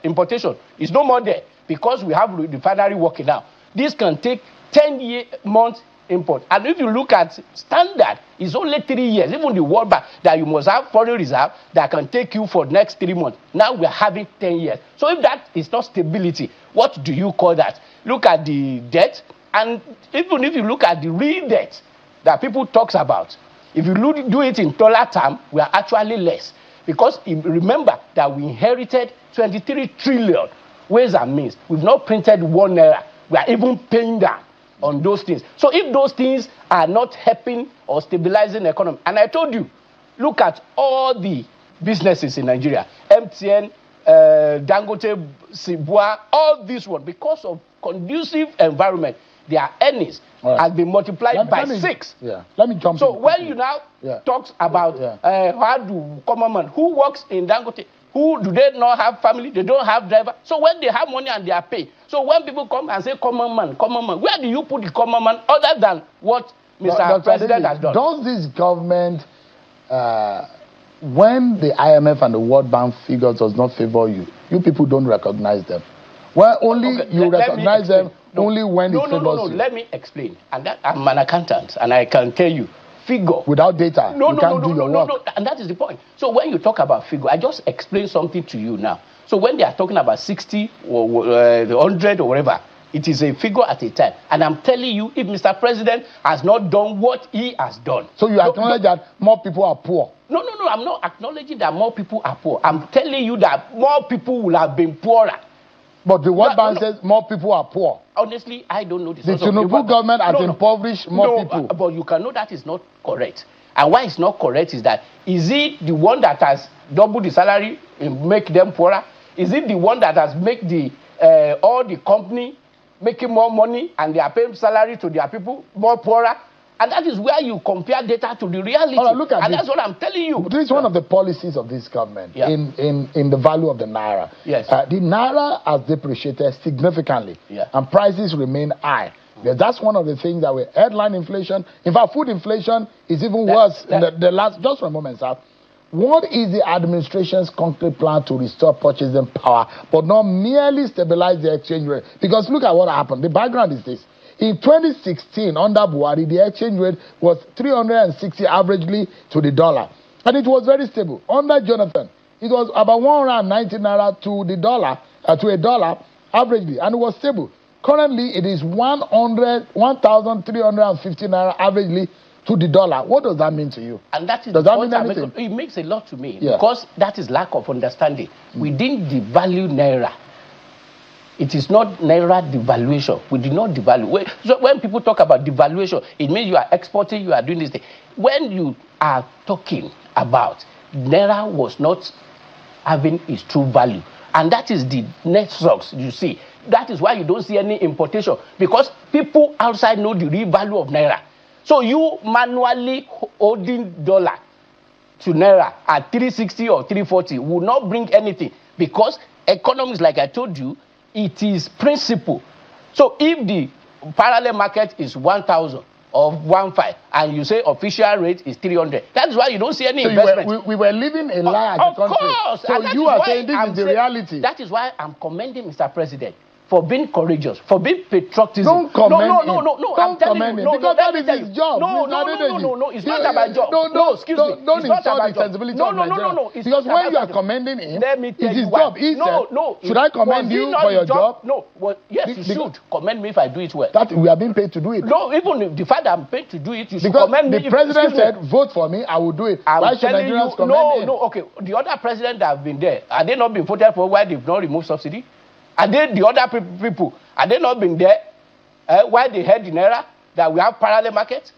importation, is no more there because we have the refinery working now. This can take 10 months import. And if you look at standard, it's only 3 years. Even the World Bank, that you must have foreign reserve that can take you for the next 3 months. Now we are having 10 years. So if that is not stability, what do you call that? Look at the debt. And even if you look at the real debt that people talks about, if you do it in dollar term, we are actually less. Because remember that we inherited 23 trillion ways and means. We've not printed 1 naira. We are even paying down on those things. So if those things are not helping or stabilizing the economy, and I told you, look at all the businesses in Nigeria, MTN, Dangote, Sibua, all these ones, because of conducive environment, their earnings has been multiplied by 6. Yeah. Let me jump So when you now talk about how do common man who works in Dangote, who do they not have family? They don't have driver. So when they have money and they are paid. So when people come and say common man, where do you put the common man other than what Mr. President has done? Does this government, when the IMF and the World Bank figures does not favor you, you people don't recognize them? Well, only you recognize them only when it favors you. Let me explain. And that I'm an accountant, and I can tell you, figure. Without data, you can't do your work. And that is the point. So when you talk about figure, I just explained something to you now. So when they are talking about 60 or 100 or whatever, it is a figure at a time. And I'm telling you, if Mr. President has not done what he has done. So you acknowledge that more people are poor? No, I'm not acknowledging that more people are poor. I'm telling you that more people will have been poorer. But the World Bank says more people are poor. Honestly, I don't know this. The Tinubu government has impoverished more people. But you can know that is not correct. And why it's not correct is that, is it the one that has doubled the salary and make them poorer? Is it the one that has made all the company making more money and they are paying salary to their people more poorer? And that is where you compare data to the reality. Look at and that's what I'm telling you. This is one of the policies of this government in the value of the naira. Yes. The naira has depreciated significantly, and prices remain high. That's one of the things that we headline inflation. In fact, food inflation is even worse in the last. Just for a moment, sir. What is the administration's concrete plan to restore purchasing power, but not merely stabilize the exchange rate? Because look at what happened. The background is this. In 2016, under Buhari, the exchange rate was 360 averagely to the dollar. And it was very stable. Under Jonathan, it was about 190 naira to the dollar, to a dollar averagely, and it was stable. Currently, it is 1,350 naira averagely to the dollar. What does that mean to you? And that is does that mean anything? It makes a lot to me because that is lack of understanding. We didn't devalue naira. It is not naira devaluation. We did not devalue. So when people talk about devaluation, it means you are exporting, you are doing this thing. When you are talking about naira was not having its true value, and that is the net stocks you see. That is why you don't see any importation, because people outside know the real value of naira. So you manually holding dollar to naira at 360 or 340 will not bring anything, because economics, like I told you, it is principle. So if the parallel market is 1,000 of 1.5, and you say official rate is 300. That's why you don't see any investment. We were living a lie as a country. Of course. So you are saying this is the reality. That is why I'm commending Mr. President for being courageous, for being patriotism. Don't commend him. No. Don't commend him. Because that is his job. No. It's not about job. No, excuse me. Don't insult the sensibility of Nigeria. No. Because when you are commending him, let me tell it's his you job. Should I commend you for your job? No. Well, yes, you should commend me if I do it well. That we are being paid to do it. No, even the fact that I'm paid to do it, you should because commend me. The president said, vote for me, I will do it. Why should Nigerians commend him? No, okay. The other president that have been there, are they not been voted for? Why they've not removed subsidy? Are they the other people? Are they not been there? Why they had the naira that we have parallel markets?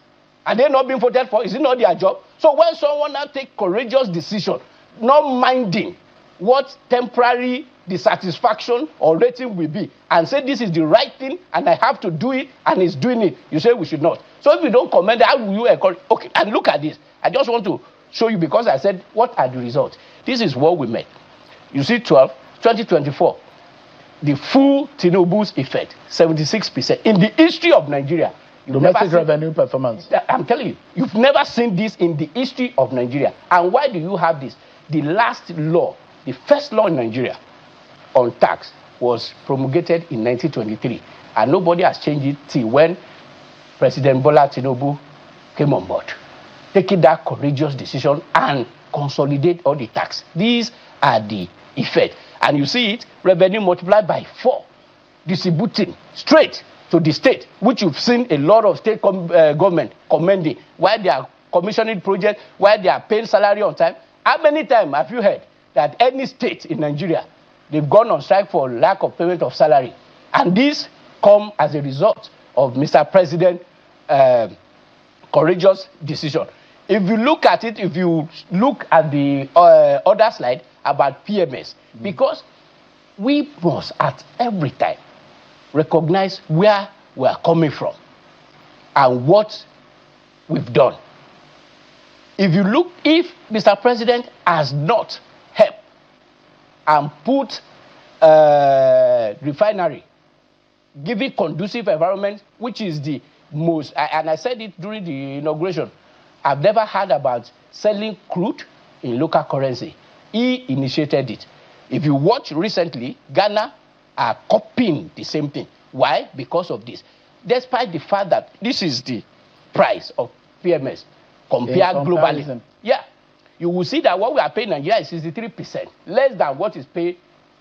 Are they not being voted for? Is it not their job? So when someone now take courageous decision, not minding what temporary dissatisfaction or rating will be, and say this is the right thing and I have to do it, and he's doing it, you say we should not. So if you don't commend, how will you encourage? Okay, and look at this. I just want to show you, because I said, what are the results? This is what we made. You see 2024. The full Tinubu's effect, 76%. In the history of Nigeria, domestic revenue performance. I'm telling you, you've never seen this in the history of Nigeria. And why do you have this? The last law, the first law in Nigeria on tax was promulgated in 1923. And nobody has changed it till when President Bola Tinubu came on board, taking that courageous decision and consolidate all the tax. These are the effects. And you see it, revenue multiplied by 4, distributing straight to the state, which you've seen a lot of state government commending, while they are commissioning projects, while they are paying salary on time. How many times have you heard that any state in Nigeria, they've gone on strike for lack of payment of salary? And this come as a result of Mr. President's courageous decision. If you look at it, if you look at the other slide about PMS, because we must at every time recognize where we are coming from and what we've done. If you look, if Mr. President has not helped and put refinery, giving conducive environment, which is the most, and I said it during the inauguration, I've never heard about selling crude in local currency. He initiated it. If you watch recently, Ghana are copying the same thing. Why? Because of this. Despite the fact that this is the price of PMS compared globally. Yeah. You will see that what we are paying in Nigeria is 63%, less than what is paid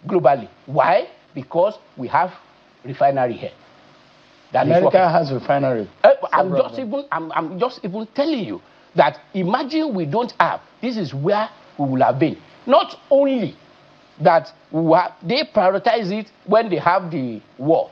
globally. Why? Because we have refinery here. That America has refinery. I'm just even telling you that imagine we don't have. This is where we will have been. Not only that they prioritize it when they have the war,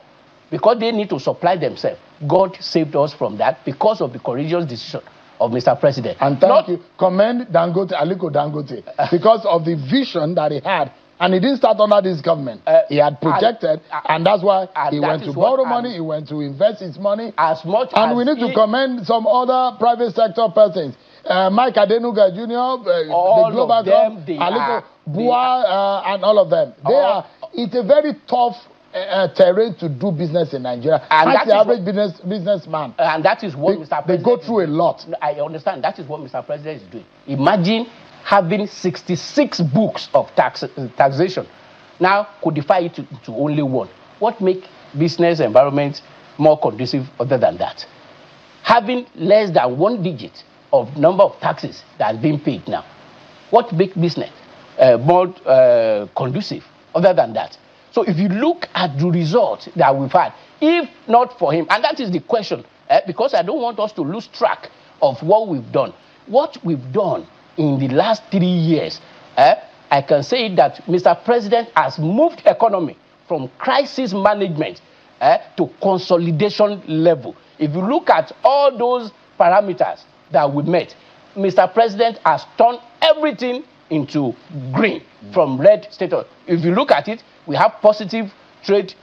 because they need to supply themselves. God saved us from that because of the courageous decision of Mr. President. And thank you. Commend Dangote, Aliko Dangote, because of the vision that he had. And he didn't start under this government. He had projected, and that's why he went to borrow money, he went to invest his money. And we need to commend some other private sector persons. Mike Adenuga Jr., the Global Group, Aliko Bua, and all of them. It's a very tough terrain to do business in Nigeria. And that's the average businessman. And that is what Mr. President... They go through a lot. I understand. That is what Mr. President is doing. Imagine having 66 books of taxation. Now codify it to only one. What make business environment more conducive other than that? Having less than 1 digit of number of taxes that has been paid now. What make business more conducive other than that? So if you look at the result that we've had, if not for him, and that is the question, because I don't want us to lose track of what we've done. What we've done in the last 3 years, I can say that Mr. President has moved economy from crisis management to consolidation level. If you look at all those parameters that we met, Mr. President has turned everything into green from red status. If you look at it, we have positive trade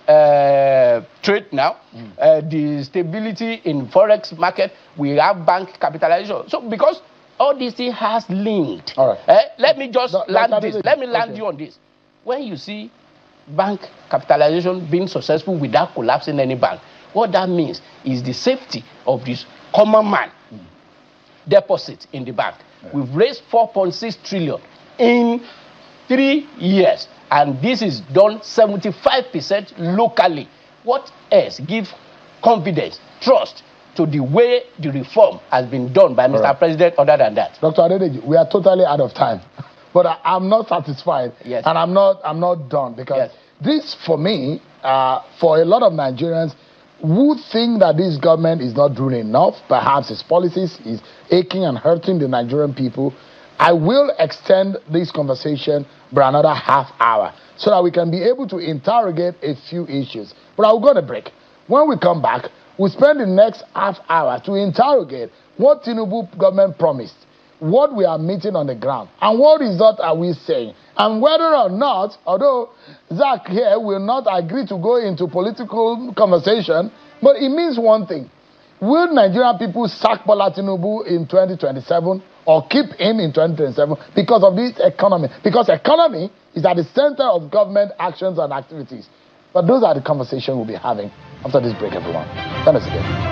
now, the stability in forex market, we have bank capitalization. So because all these things has linked. All right. Let me just land this. Let me land you on this. When you see bank capitalization being successful without collapsing any bank, what that means is the safety of this common man deposit in the bank. We've raised 4.6 trillion in 3 years, and this is done 75% locally. What else gives confidence, trust to the way the reform has been done by Mr. President other than that? Dr. Adedeji, we are totally out of time, but I'm not satisfied, and I'm not done, because this, for me, for a lot of Nigerians who think that this government is not doing enough, perhaps its policies is aching and hurting the Nigerian people, I will extend this conversation by another half hour so that we can be able to interrogate a few issues. But I'll go on a break. When we come back, we'll spend the next half hour to interrogate what Tinubu government promised, what we are meeting on the ground, and what result are we saying, and whether or not, although Zacch here will not agree to go into political conversation, but it means one thing. Will Nigerian people sack Bola Tinubu in 2027 or keep him in 2027 because of this economy? Because economy is at the center of government actions and activities. But those are the conversations we'll be having after this break, everyone. Join us again.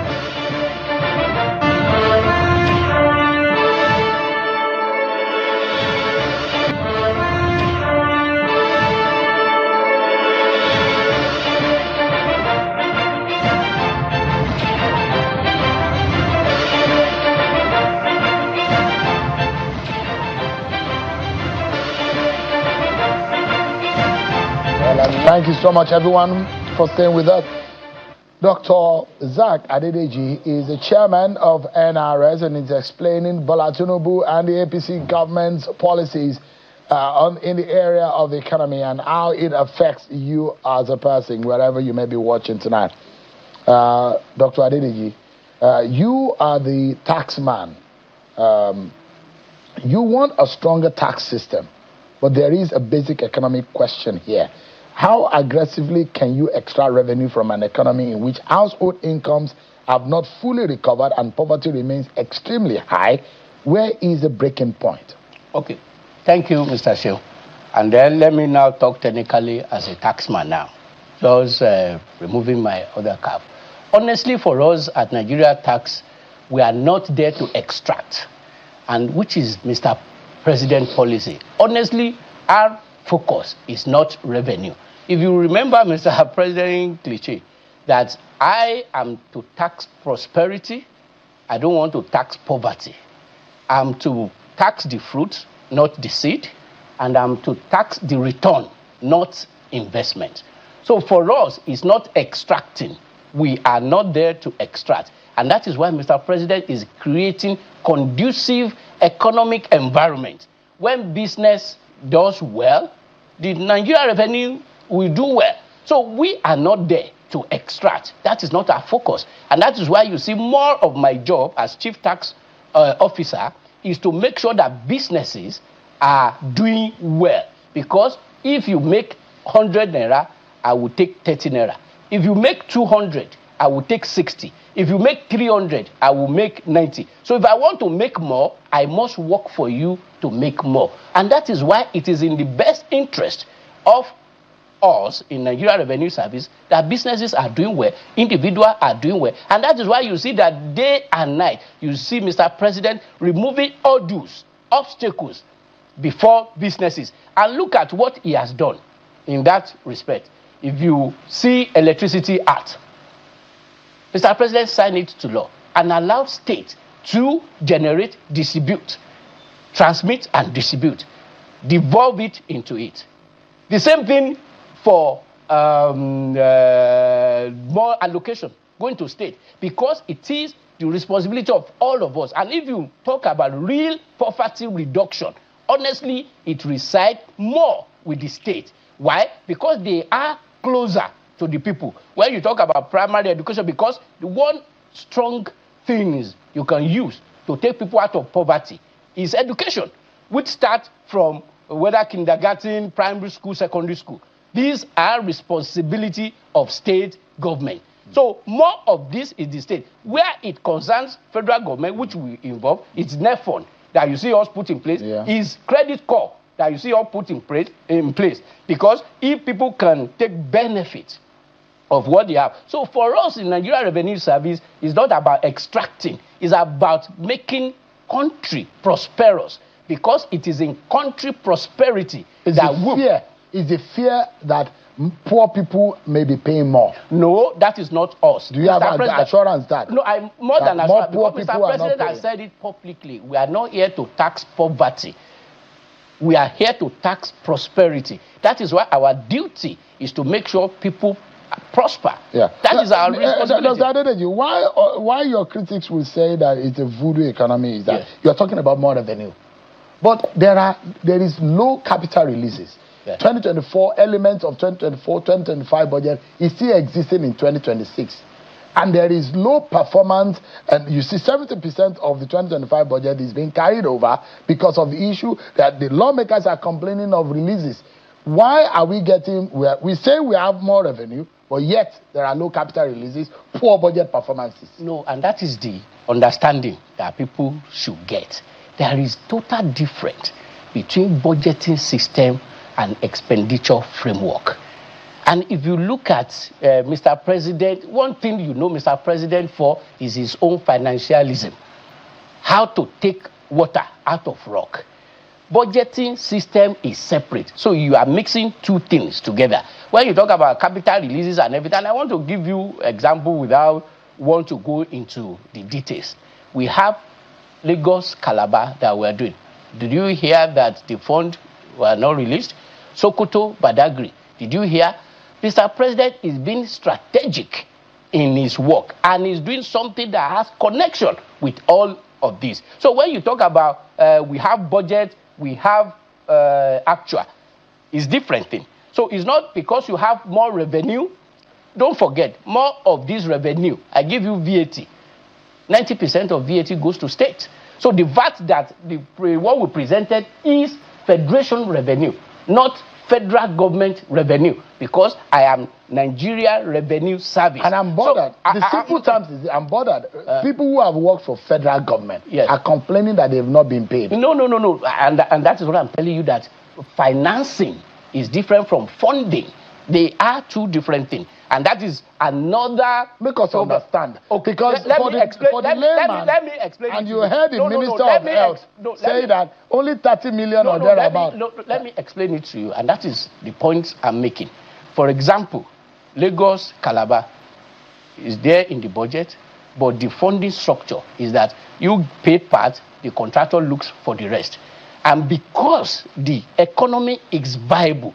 Thank you so much, everyone, for staying with us. Dr. Zacch Adedeji is the chairman of NRS and is explaining Bola Tinubu and the APC government's policies in the area of the economy and how it affects you as a person, wherever you may be watching tonight. Dr. Adedeji, you are the tax man. You want a stronger tax system, but there is a basic economic question here. How aggressively can you extract revenue from an economy in which household incomes have not fully recovered and poverty remains extremely high? Where is the breaking point? Okay. Thank you, Mr. Shew. And then let me now talk technically as a taxman now, just removing my other cap. Honestly, for us at Nigeria Tax, we are not there to extract, and which is Mr. President policy. Honestly, our focus is not revenue. If you remember Mr. President cliche, that I am to tax prosperity, I don't want to tax poverty. I'm to tax the fruit, not the seed, and I'm to tax the return, not investment. So for us, it's not extracting. We are not there to extract. And that is why Mr. President is creating conducive economic environment. When business does well, the Nigeria revenue will do well. So we are not there to extract. That is not our focus. And that is why you see more of my job as chief tax officer is to make sure that businesses are doing well. Because if you make 100 naira, I will take 30 naira. If you make 200, I will take 60. If you make 300, I will make 90. So if I want to make more, I must work for you to make more. And that is why it is in the best interest of us in Nigeria Revenue Service that businesses are doing well, individuals are doing well. And that is why you see that day and night, you see Mr. President removing hurdles, obstacles before businesses. And look at what he has done in that respect. If you see Electricity Act, Mr. President signed it to law and allowed states to generate, distribute, transmit and distribute, devolve it into it. The same thing for more allocation going to state, because it is the responsibility of all of us. And if you talk about real poverty reduction, honestly, it resides more with the state. Why? Because they are closer to the people. When you talk about primary education, because the one strong thing is you can use to take people out of poverty is education, which starts from whether kindergarten, primary school, secondary school. These are responsibility of state government. So more of this is the state. Where it concerns federal government, which we involve, it's NEFON that you see us put in place, is credit core that you see us put in place. Because if people can take benefit of what they have. So for us in Nigeria Revenue Service, it's not about extracting. It's about making country prosperous, because it is in country prosperity Is the fear that poor people may be paying more? No, that is not us. Do you have assurance that? No, I'm more than assurance. More Because people Mr. President has said it publicly. We are not here to tax poverty. We are here to tax prosperity. That is why our duty is to make sure people prosper. Yeah. That is our responsibility. Dr. Adedeji, why your critics will say that it's a voodoo economy is that Yes. you're talking about more revenue. But there is low capital releases. Yes. 2024 elements of 2024-2025 budget is still existing in 2026. And there is low performance, and you see 70% of the 2025 budget is being carried over because of the issue that the lawmakers are complaining of releases. Why are we getting, we say we have more revenue, but yet there are low capital releases, poor budget performances? No, and that is the understanding that people should get. There is total difference between budgeting system and expenditure framework. And if you look at Mr. President, one thing you know Mr. President for is his own financialism. How to take water out of rock. Budgeting system is separate. So you are mixing two things together. When you talk about capital releases and everything, I want to give you an example without want to go into the details. We have Lagos Calabar that we are doing. Did you hear that the fund were not released? Sokoto Badagry. Did you hear? Mr. President is being strategic in his work, and is doing something that has connection with all of this. So when you talk about we have budget, we have actual, it's different thing. So it's not because you have more revenue. Don't forget, more of this revenue, I give you VAT. 90% of VAT goes to state. So the VAT that what we presented is federation revenue, not federal government revenue, because I am Nigeria Revenue Service. And I'm bothered. So, the simple terms is I'm bothered. People who have worked for federal government are complaining that they've not been paid. No. And that is what I'm telling you, that financing is different from funding. They are two different things. And that is another... Make us understand. Okay. Because let me explain. And you heard the Minister of Health say that only 30 million or thereabout. Let me explain it to you. And that is the point I'm making. For example, Lagos Calabar is there in the budget, but the funding structure is that you pay part, the contractor looks for the rest. And because the economy is viable,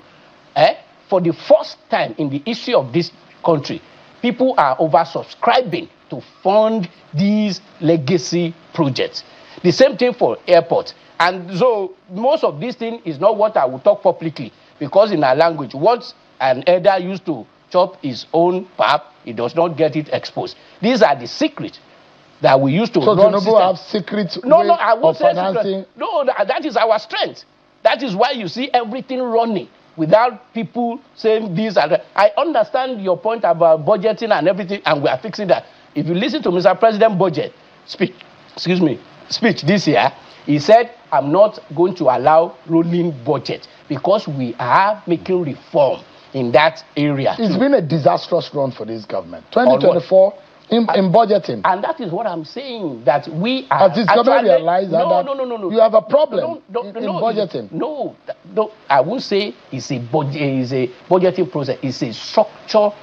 for the first time in the history of this country, people are oversubscribing to fund these legacy projects. The same thing for airports. And so most of this thing is not what I will talk publicly, because in our language, once an elder used to chop his own pap, he does not get it exposed. These are the secrets that we used to run. So Tinubu have secret I won't say financing? Secret. No, that is our strength. That is why you see everything running without people saying this and that. I understand your point about budgeting and everything, and we are fixing that. If you listen to Mr. President's budget speech this year, he said, I'm not going to allow rolling budget because we are making reform in that area. It's been a disastrous run for this government. 2024 in budgeting. And that is what I'm saying, that we are... Has this government realized that you have a problem in budgeting? No, I won't say it's a budgeting process. It's a structural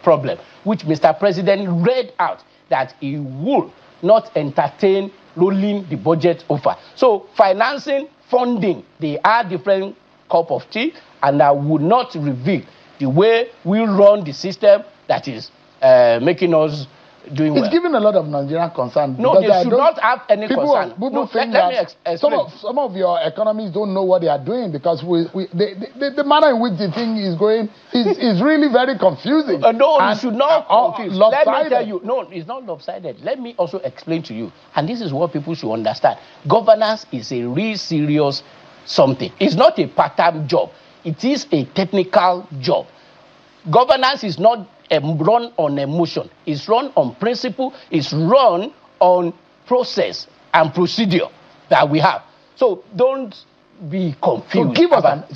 problem, which Mr. President read out that he will not entertain rolling the budget over. So financing, funding, they are different cup of tea, and I would not reveal the way we run the system that is making us doing well. It's giving a lot of Nigerian concern. No, they should not have any concern. People think that some of your economists don't know what they are doing, because the manner in which the thing is going is really very confusing. No, it should not confuse. Lopsided. Let me tell you, no, it's not lopsided. Let me also explain to you, and this is what people should understand. Governance is a real serious something. It's not a part-time job. It is a technical job. Governance is not run on emotion. It's run on principle. It's run on process and procedure that we have. So don't be confused. So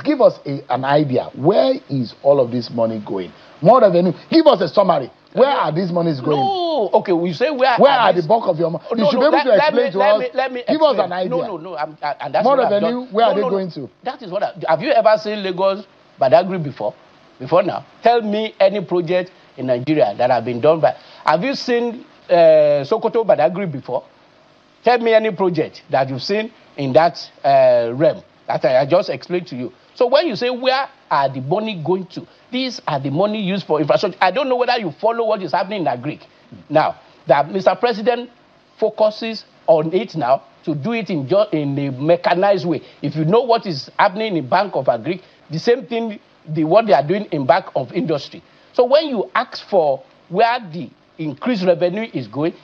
give us an idea. Where is all of this money going? More revenue. Give us a summary. Where are these monies going? No, okay, we say where are the bulk of your money? You should be able to explain to us. Give us an idea. No. And that's more revenue, where are they going to? That is what have you ever seen Lagos Badagry before? Before now? Tell me any project in Nigeria that have been done by. Have you seen Sokoto Badagry before? Tell me any project that you've seen in that realm that I just explained to you. So when you say where are the money going to, these are the money used for infrastructure. I don't know whether you follow what is happening in Agric. Now, that Mr. President focuses on it now to do it in a mechanized way. If you know what is happening in Bank of Agric, the same thing, what they are doing in Bank of Industry. So when you ask for where the increased revenue is going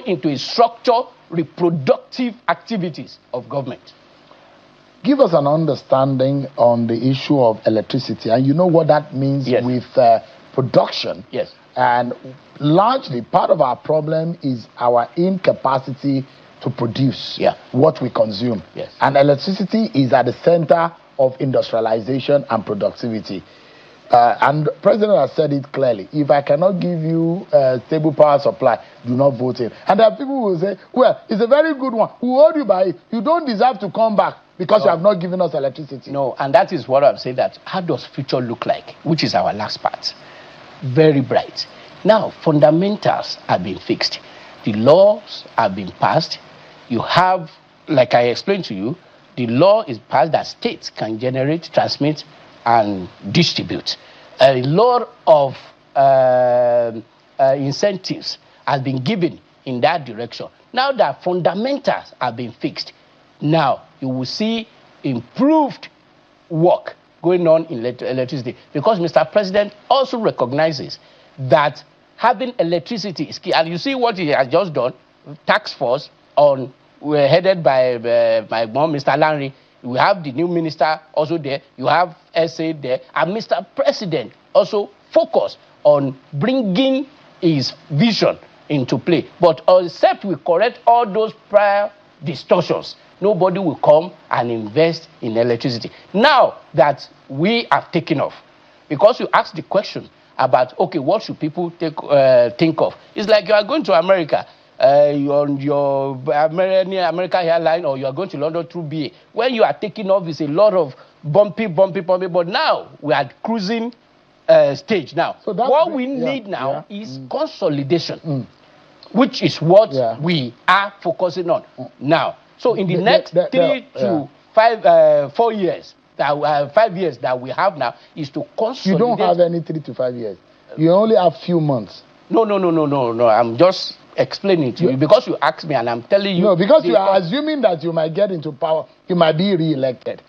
into a structure reproductive activities of government. Give us an understanding on the issue of electricity, and you know what that means with production. Yes. And largely, part of our problem is our incapacity to produce what we consume. Yes. And electricity is at the center of industrialization and productivity. And the president has said it clearly. If I cannot give you a stable power supply, do not vote in. And there are people who will say, well, it's a very good one. We hold you by it. You don't deserve to come back because you have not given us electricity. No, and that is what I'm saying, that how does future look like, which is our last part. Very bright. Now, fundamentals have been fixed. The laws have been passed. You have, like I explained to you, the law is passed that states can generate, transmit, and distribute. A lot of incentives has been given in that direction. Now that fundamentals have been fixed, now you will see improved work going on in electricity, because Mr. President also recognizes that having electricity is key. And you see what he has just done, task force we're headed by my mom, Mr. Lanry. We have the new minister also there. You have SA there. And Mr. President also focused on bringing his vision into play. But except we correct all those prior distortions, nobody will come and invest in electricity. Now that we have taken off, because you asked the question about, okay, what should people think of? It's like you are going to America. You're on your American airline, or you are going to London through BA. When you are taking off, it's a lot of bumpy. But now we are cruising stage now. So what we need now is consolidation, which is what we are focusing on now. So in the next 3 to 4 years, 5 years that we have now, is to consolidate. You don't have any 3 to 5 years. You only have few months. No. I'm just explaining to you because you asked me, and I'm telling you. No, because you are assuming that you might get into power, you might be re-elected.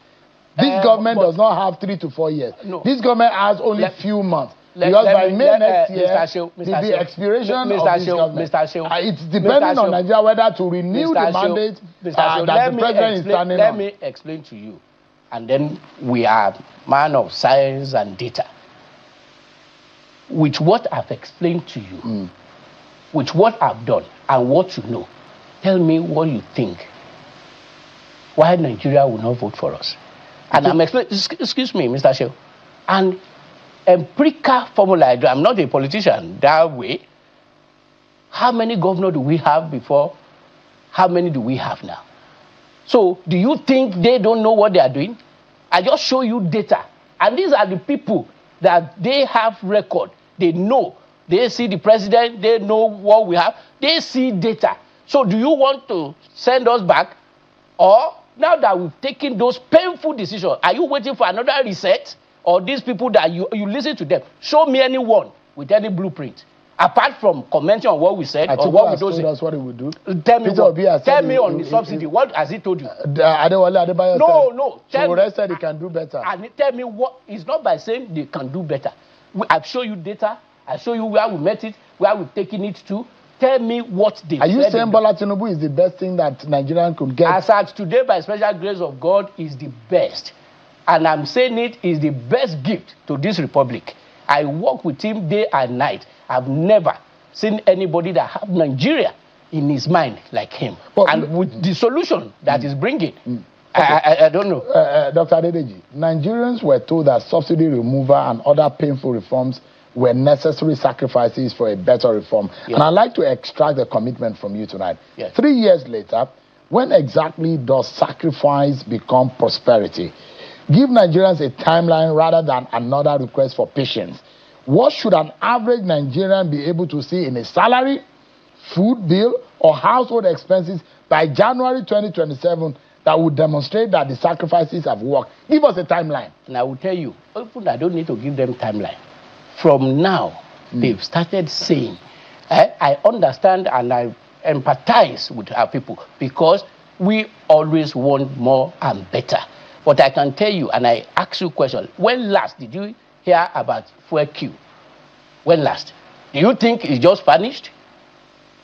This government does not have 3 to 4 years. No. This government has only few months. Because by May next year, the expiration of this government, it's depending on Nigeria whether to renew the mandate that the president is standing on. Let me explain to you. And then we are man of science and data. With what I've explained to you, with what I've done and what you know, tell me what you think. Why Nigeria will not vote for us? And I'm explaining, excuse me, Mr. Shehu. And empirical formula, I'm not a politician that way. How many governors do we have before? How many do we have now? So do you think they don't know what they are doing? I just show you data. And these are the people that they have record. They know. They see the president. They know what we have. They see data. So do you want to send us back? Or now that we've taken those painful decisions, are you waiting for another reset? Or these people that you listen to them? Show me anyone with any blueprint. Apart from commenting on what we said or what we don't say. That's what he would do. Tell me on the subsidy. What has he told you? No. Tell said he can do better. And tell me what. It's not by saying they can do better. I've shown you data. I show you where we met it, where we've taken it to. Tell me what they said. Are you saying Bola Tinubu is the best thing that Nigerian could get? As at today, by special grace of God, is the best. And I'm saying it is the best gift to this republic. I work with him day and night. I've never seen anybody that have Nigeria in his mind like him. And with the solution that he's bringing, I don't know. Dr. Adedeji, Nigerians were told that subsidy removal and other painful reforms were necessary sacrifices for a better reform. Yes. And I'd like to extract the commitment from you tonight. Yes. 3 years later, when exactly does sacrifice become prosperity? Give Nigerians a timeline rather than another request for patience. What should an average Nigerian be able to see in a salary, food bill, or household expenses by January 2027 that would demonstrate that the sacrifices have worked? Give us a timeline. And I will tell you, even I don't need to give them timeline. From now, they've started saying, I understand and I empathize with our people because we always want more and better. But I can tell you, and I ask you a question, when last did you hear about fuel queue? When last? Do you think it's just vanished?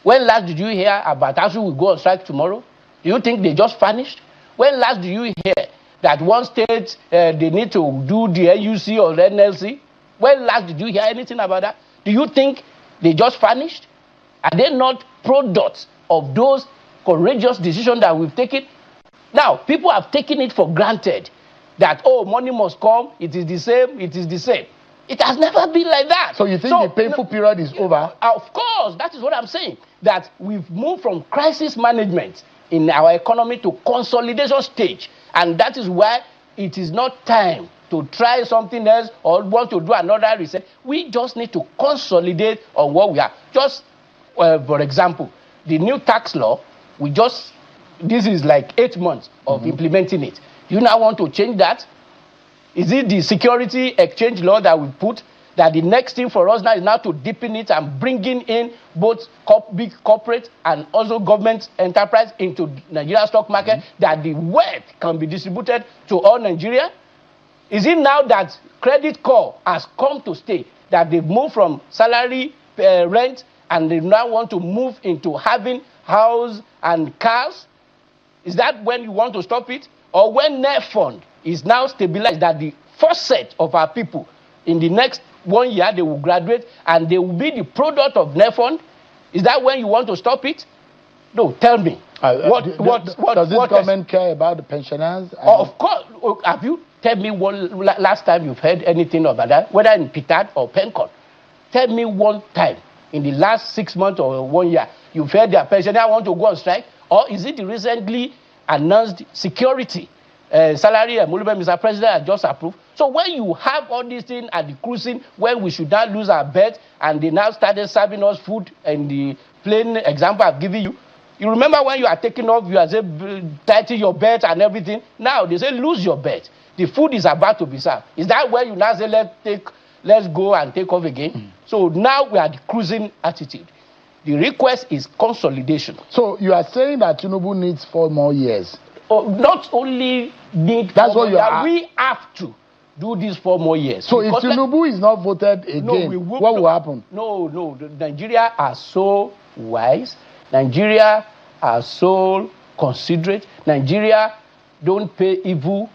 When last did you hear about ASUU will go on strike tomorrow? Do you think they just vanished? When last did you hear that one state, they need to do the NUC or NLC? When last did you hear anything about that? Do you think they just vanished? Are they not products of those courageous decisions that we've taken? Now, people have taken it for granted that, oh, money must come, it is the same, it is the same. It has never been like that. So you think the painful period is over? Of course, that is what I'm saying. That we've moved from crisis management in our economy to consolidation stage. And that is why it is not time to try something else or want to do another reset. We just need to consolidate on what we have. Just, for example, the new tax law, this is like 8 months of implementing it. You now want to change that? Is it the security exchange law that we put, that the next thing for us now is now to deepen it and bringing in both big corporate and also government enterprise into Nigeria stock market, that the wealth can be distributed to all Nigeria? Is it now that credit core has come to stay, that they've moved from salary rent and they now want to move into having house and cars? Is that when you want to stop it? Or when net fund is now stabilized, that the first set of our people in the next 1 year, they will graduate and they will be the product of net fund? Is that when you want to stop it? No, tell me. Does this government care about the pensioners? Of course. Have you tell me one last time you've heard anything about that, whether in Pitad or Pencon? Tell me one time in the last 6 months or 1 year you've heard their pensioners want to go on strike? Or is it the recently announced security salary Mr. President has just approved? So when you have all these things at the cruising, when we should not lose our bet, and they now started serving us food, and the plain example I've given you, you remember when you are taking off, you are saying tighten your bet and everything. Now they say lose your bet. The food is about to be served. Is that where you now say let's go and take off again? So now we are the cruising attitude. The request is consolidation. So you are saying that Tinubu needs 4 more years? Not only need that's what you are. We have to do these 4 more years. So if Tinubu is not voted again, what will happen? No. Nigeria are so wise. Nigeria are so considerate. Nigeria don't pay evil.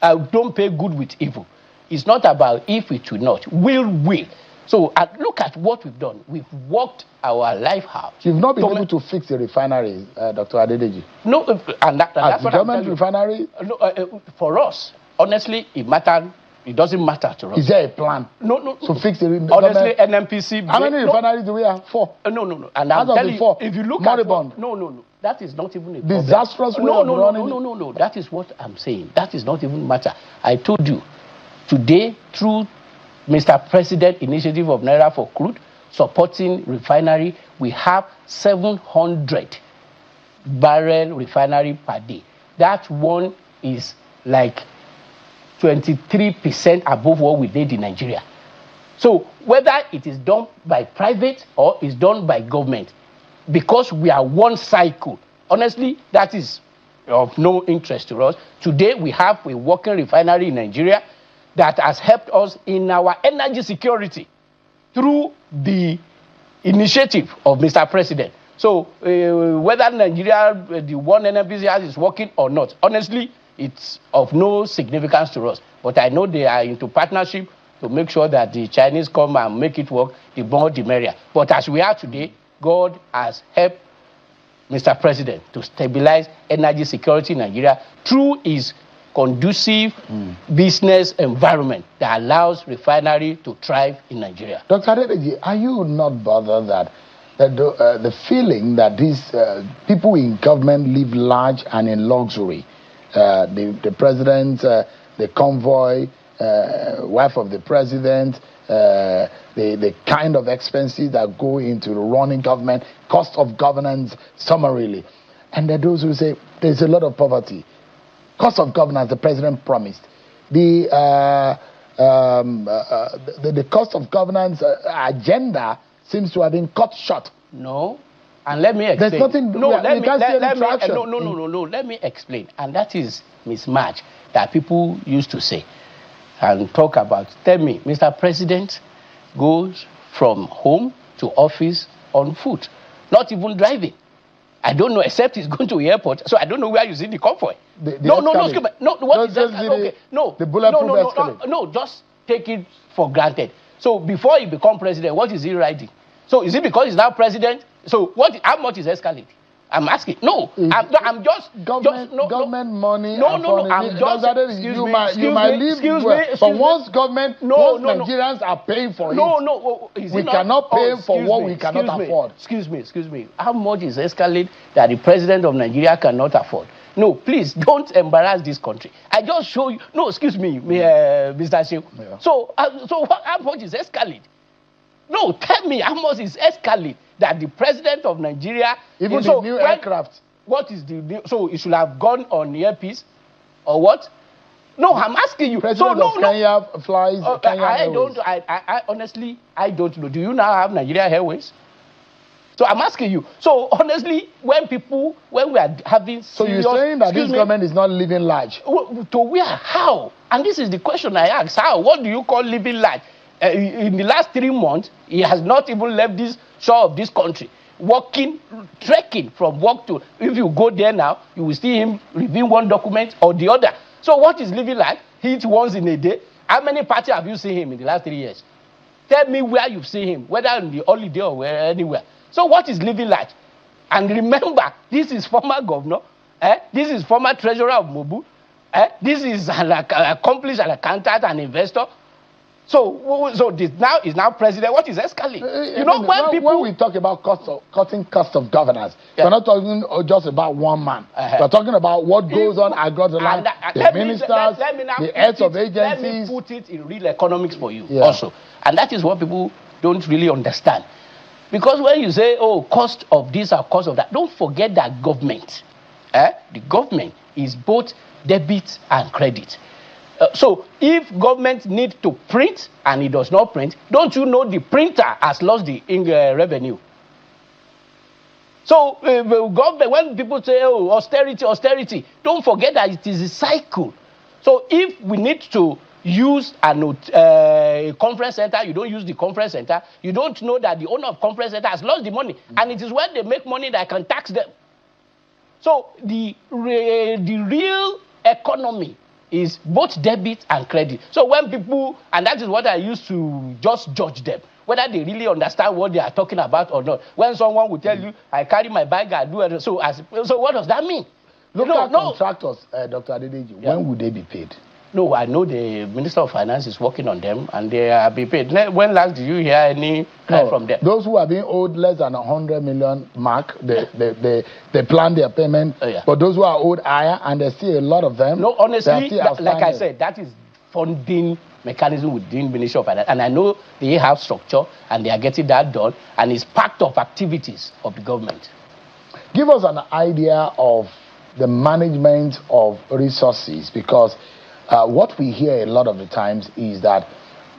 Don't pay good with evil. It's not about if it will not. Will. So look at what we've done. We've worked our life out. You've not been able to fix the refineries, Dr. Adedeji. No, and that's what the government refinery? No, for us, honestly, it matters. It doesn't matter to us. Is there a plan? No. To fix the honestly, NNPC. How many refineries do we have? 4. No. And I'm telling you, 4, if you look moribund. at no. That is not even a disastrous problem. No. That is what I'm saying. That is not even matter. I told you today through Mr. President initiative of Naira for crude supporting refinery, we have 700 barrel refinery per day. That one is like 23% above what we did in Nigeria. So whether it is done by private or is done by government, because we are one cycle, honestly, that is of no interest to us. Today we have a working refinery in Nigeria that has helped us in our energy security through the initiative of Mr. President. So whether Nigeria, the one NNPC has, is working or not, honestly, it's of no significance to us. But I know they are into partnership to make sure that the Chinese come and make it work, the more the merrier. But as we are today, God has helped Mr. President, to stabilize energy security in Nigeria through his conducive business environment that allows refinery to thrive in Nigeria. Dr. Adedeji, are you not bothered that the feeling that these people in government live large and in luxury? The president, the convoy, wife of the president, the kind of expenses that go into running government, cost of governance summarily. And there are those who say there's a lot of poverty. Cost of governance, the president promised. The cost of governance agenda seems to have been cut short. No. And let me explain. There's nothing. No, let me explain. And that is mismatch that people used to say and talk about. Tell me, Mr. President goes from home to office on foot, not even driving. I don't know, except he's going to the airport, so I don't know where you see the convoy. No, what is that? Okay, no, the bulletproof no, just take it for granted. So before he become president, what is he riding? So is it because he's now president? So how much is escalating? I'm asking. No, I'm just government money. No. I'm just. You might leave. But once Nigerians are paying for it, we cannot pay for what we cannot afford. Excuse me. How much is escalate that the president of Nigeria cannot afford? No, please don't embarrass this country. I just show you. No, excuse me, Mr. Sheikh. Yeah. So how much is escalate? No, tell me how much is escalate that the president of Nigeria... Even the new aircraft. What is the new... So it should have gone on earpiece or what? No, I'm asking you. President of Kenya flies Kenya Airways. I honestly, I don't know. Do you now have Nigeria Airways? So I'm asking you. So honestly, when we are having serious... So you're saying that this government is not living large? To where? How? And this is the question I ask. How? What do you call living large? In the last 3 months, he has not even left this shore of this country, walking, trekking from work to. If you go there now, you will see him reviewing one document or the other. So what is living like? He eats once in a day. How many parties have you seen him in the last 3 years? Tell me where you've seen him, whether in the holiday or anywhere. So what is living like? And remember, this is former governor. This is former treasurer of Mobu. This is an accomplished accountant and investor. So this now is president. What is escalating? When we talk about cutting cost of governance, we're not talking just about one man. We're talking about what goes on across the line. The ministers, the heads of agencies. Let me put it in real economics for you also. And that is what people don't really understand. Because when you say, cost of this or cost of that, don't forget that government, the government is both debit and credit. So if government needs to print and it does not print, don't you know the printer has lost the revenue? So government, when people say, austerity, don't forget that it is a cycle. So if we need to use a conference center, you don't use the conference center, you don't know that the owner of conference center has lost the money. And it is when they make money that I can tax them. So the real economy is both debit and credit. So when people, and that is what I used to just judge them, whether they really understand what they are talking about or not. When someone will tell you, I carry my bag, I do it, so what does that mean? Contractors, Dr. Adedeji, when would they be paid? No, I know the Minister of Finance is working on them, and they are being paid. When last did you hear any from them? Those who are being owed less than 100 million mark, they plan their payment. But those who are owed higher, and there's still a lot of them. No, honestly, like I said, that is funding mechanism within Ministry of Finance, and I know they have structure, and they are getting that done, and it's part of activities of the government. Give us an idea of the management of resources, because what we hear a lot of the times is that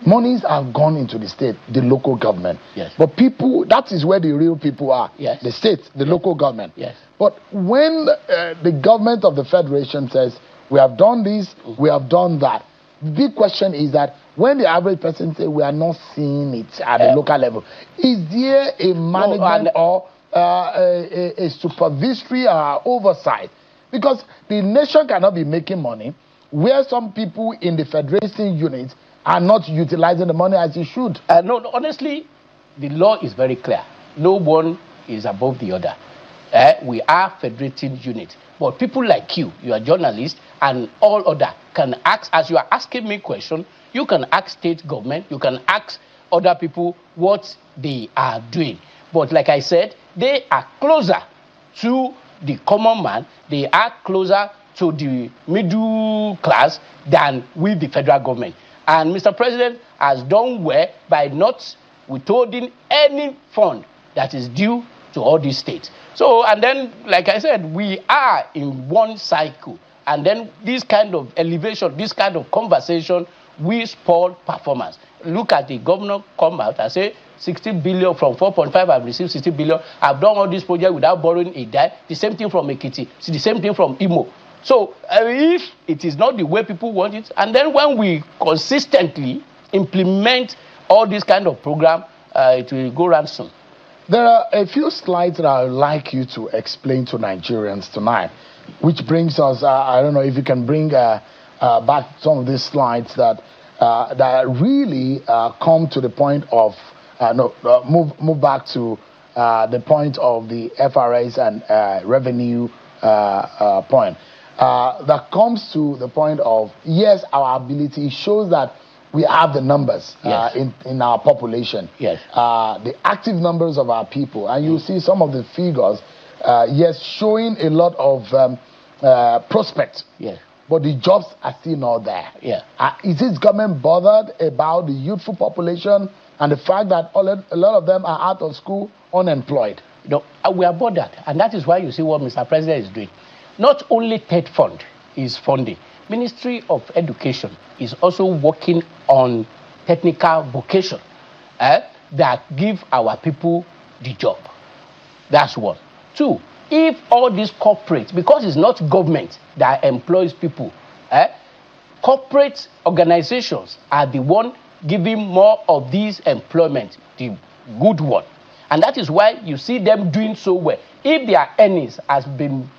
monies have gone into the state, the local government. Yes. But people, that is where the real people are. Yes. The state, the local government. Yes. But when the government of the federation says, we have done this, we have done that, the big question is that when the average person says, we are not seeing it at the local level, is there a management or a supervisory oversight? Because the nation cannot be making money where some people in the federation units are not utilizing the money as it should. No, honestly, the law is very clear. No one is above the other. We are federating unit. But people like you are journalists, and all other can ask, as you are asking me question, you can ask state government, you can ask other people what they are doing. But like I said, they are closer to the common man, they are closer to the middle class than with the federal government. And Mr. President has done well by not withholding any fund that is due to all these states. So, and then, like I said, we are in one cycle. And then this kind of elevation, this kind of conversation, we spoil performance. Look at the governor come out and say 60 billion from 4.5, I've received 60 billion. I've done all this project without borrowing a dime. The same thing from Ekiti. It's the same thing from Imo. So if it is not the way people want it, and then when we consistently implement all this kind of program, it will go ransom. There are a few slides that I would like you to explain to Nigerians tonight, which brings us, I don't know if you can bring back some of these slides that really come to the point of, move back to the point of the FRS and revenue point. That comes to the point of, yes, our ability shows that we have the numbers yes. in our population, yes. The active numbers of our people, and you see some of the figures, yes, showing a lot of prospect, yes. but the jobs are still not there. Yeah. Is this government bothered about the youthful population and the fact that a lot of them are out of school, unemployed? No, we are bothered, and that is why you see what Mr. President is doing. Not only TED Fund is funding, Ministry of Education is also working on technical vocation that give our people the job. That's one. Two, if all these corporates, because it's not government that employs people, corporate organizations are the one giving more of these employment, the good one. And that is why you see them doing so well. If their earnings has been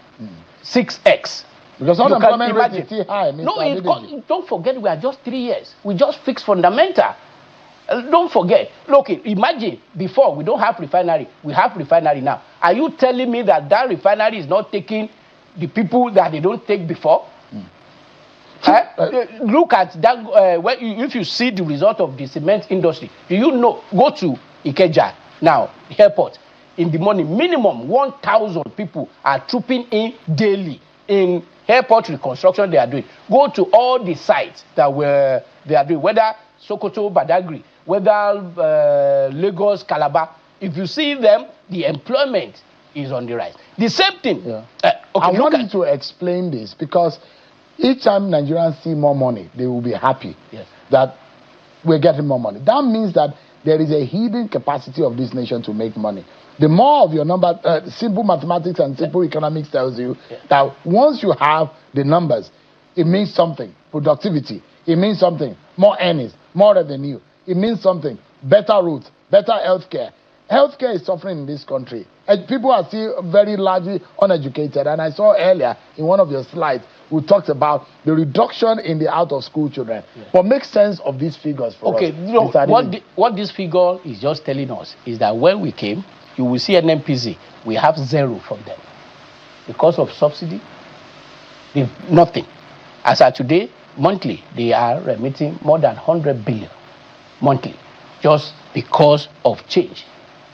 6x, because unemployment rate is still high. No, don't forget, we are just 3 years. We just fixed fundamental. Don't forget. Look, imagine before we don't have refinery. We have refinery now. Are you telling me that refinery is not taking the people that they don't take before? Look at that. If you see the result of the cement industry, do you know? Go to Ikeja now, the airport. In the morning, minimum 1,000 people are trooping in daily in airport reconstruction they are doing. Go to all the sites that they are doing, whether Sokoto, Badagry, whether Lagos, Calabar. If you see them, the employment is on the rise. The same thing. Yeah. I want you to explain this, because each time Nigerians see more money, they will be happy that we're getting more money. That means that there is a hidden capacity of this nation to make money. The more of your number, simple mathematics and simple economics tells you that once you have the numbers, it means something. Productivity, it means something. More earnings, more revenue. It means something. Better roads, better healthcare. Healthcare is suffering in this country. And people are still very largely uneducated. And I saw earlier in one of your slides, we talked about the reduction in the out-of-school children. But make sense of these figures for us. Okay, no, what this figure is just telling us is that when we came, you will see NMPC, we have zero from them. Because of subsidy, nothing. As of today, monthly, they are remitting more than 100 billion monthly, just because of change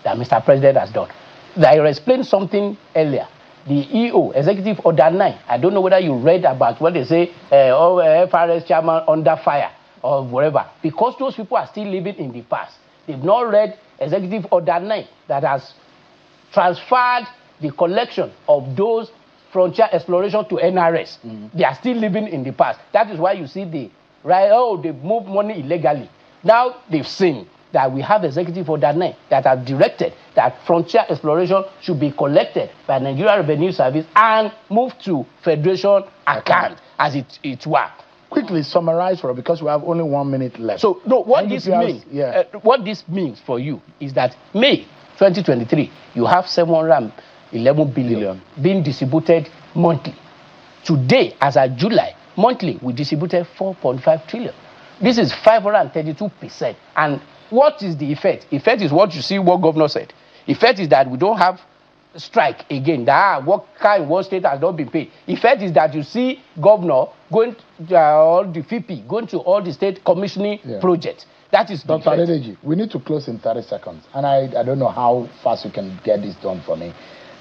that Mr. President has done. I explained something earlier. The EO, Executive Order 9, I don't know whether you read about what they say, FRS chairman under fire or whatever, because those people are still living in the past. They've not read Executive Order 9 that has transferred the collection of those frontier exploration to NRS. They are still living in the past. That is why you see they move money illegally. Now they've seen that we have Executive Order 9 that have directed that frontier exploration should be collected by Nigeria Revenue Service and moved to Federation account as it were. Quickly summarize for us, because we have only 1 minute left. So, no, what this means for you is that May 2023, you have 711 billion being distributed monthly. Today, as of July, monthly, we distributed 4.5 trillion. This is 532%. And what is the effect? Effect is what you see what governor said. Effect is that we don't have strike again. That worker in one state has not been paid. Effect is that you see governor going to all the VP, going to all the state commissioning projects. That is Dr. Adedeji, we need to close in 30 seconds. And I don't know how fast you can get this done for me.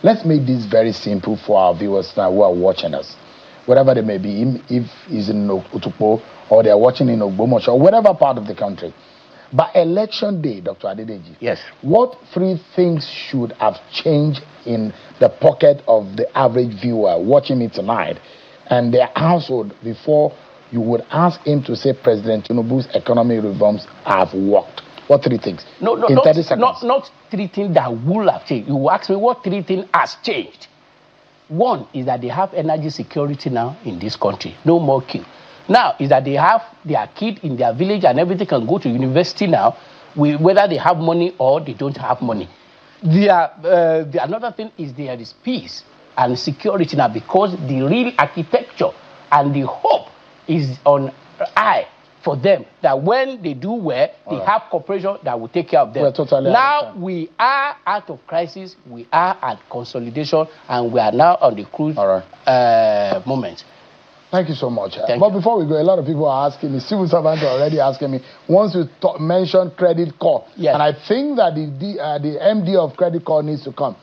Let's make this very simple for our viewers now who are watching us. Wherever they may be, if it's in Utupo or they're watching in Ogbomoso or whatever part of the country. By election day, Dr. Adedeji, yes, what 3 things should have changed in the pocket of the average viewer watching me tonight and their household before you would ask him to say President Tinubu's economic reforms have worked? What 3 things? No, in 30 seconds. Not 3 things that will have changed. You ask me what 3 things has changed. One is that they have energy security now in this country. No more queue. Now is that they have their kid in their village and everything can go to university now, whether they have money or they don't have money. Another thing is there is peace and security now because the real architecture and the hope is on high for them that when they do well, they have cooperation that will take care of them. Now we are out of crisis, we are at consolidation, and we are now on the cruise moment. Thank you so much. But before we go, a lot of people are asking me, civil servants are already asking me, once you mention credit card, and I think that the MD of credit card needs to come.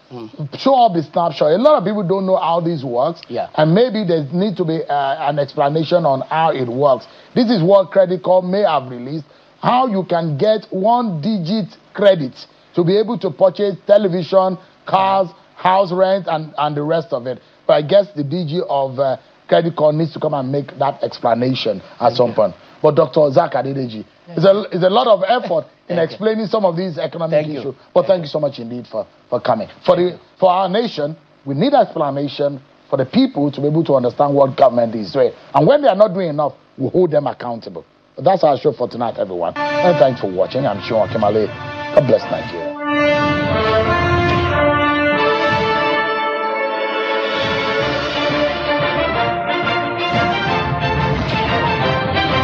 Show up the snapshot. A lot of people don't know how this works, and maybe there needs to be an explanation on how it works. This is what credit card may have released, how you can get 1-digit credit to be able to purchase television, cars, house rent, and the rest of it. But I guess the DG of credit card needs to come and make that explanation at some point. But Dr. Zacch Adedeji, it's a lot of effort in explaining some of these economic issues. But thank you so much indeed for coming. For our nation, we need explanation for the people to be able to understand what government is doing. And when they are not doing enough, we hold them accountable. But that's our show for tonight, everyone. And thanks for watching. I'm Sean Kimale. God bless Nigeria.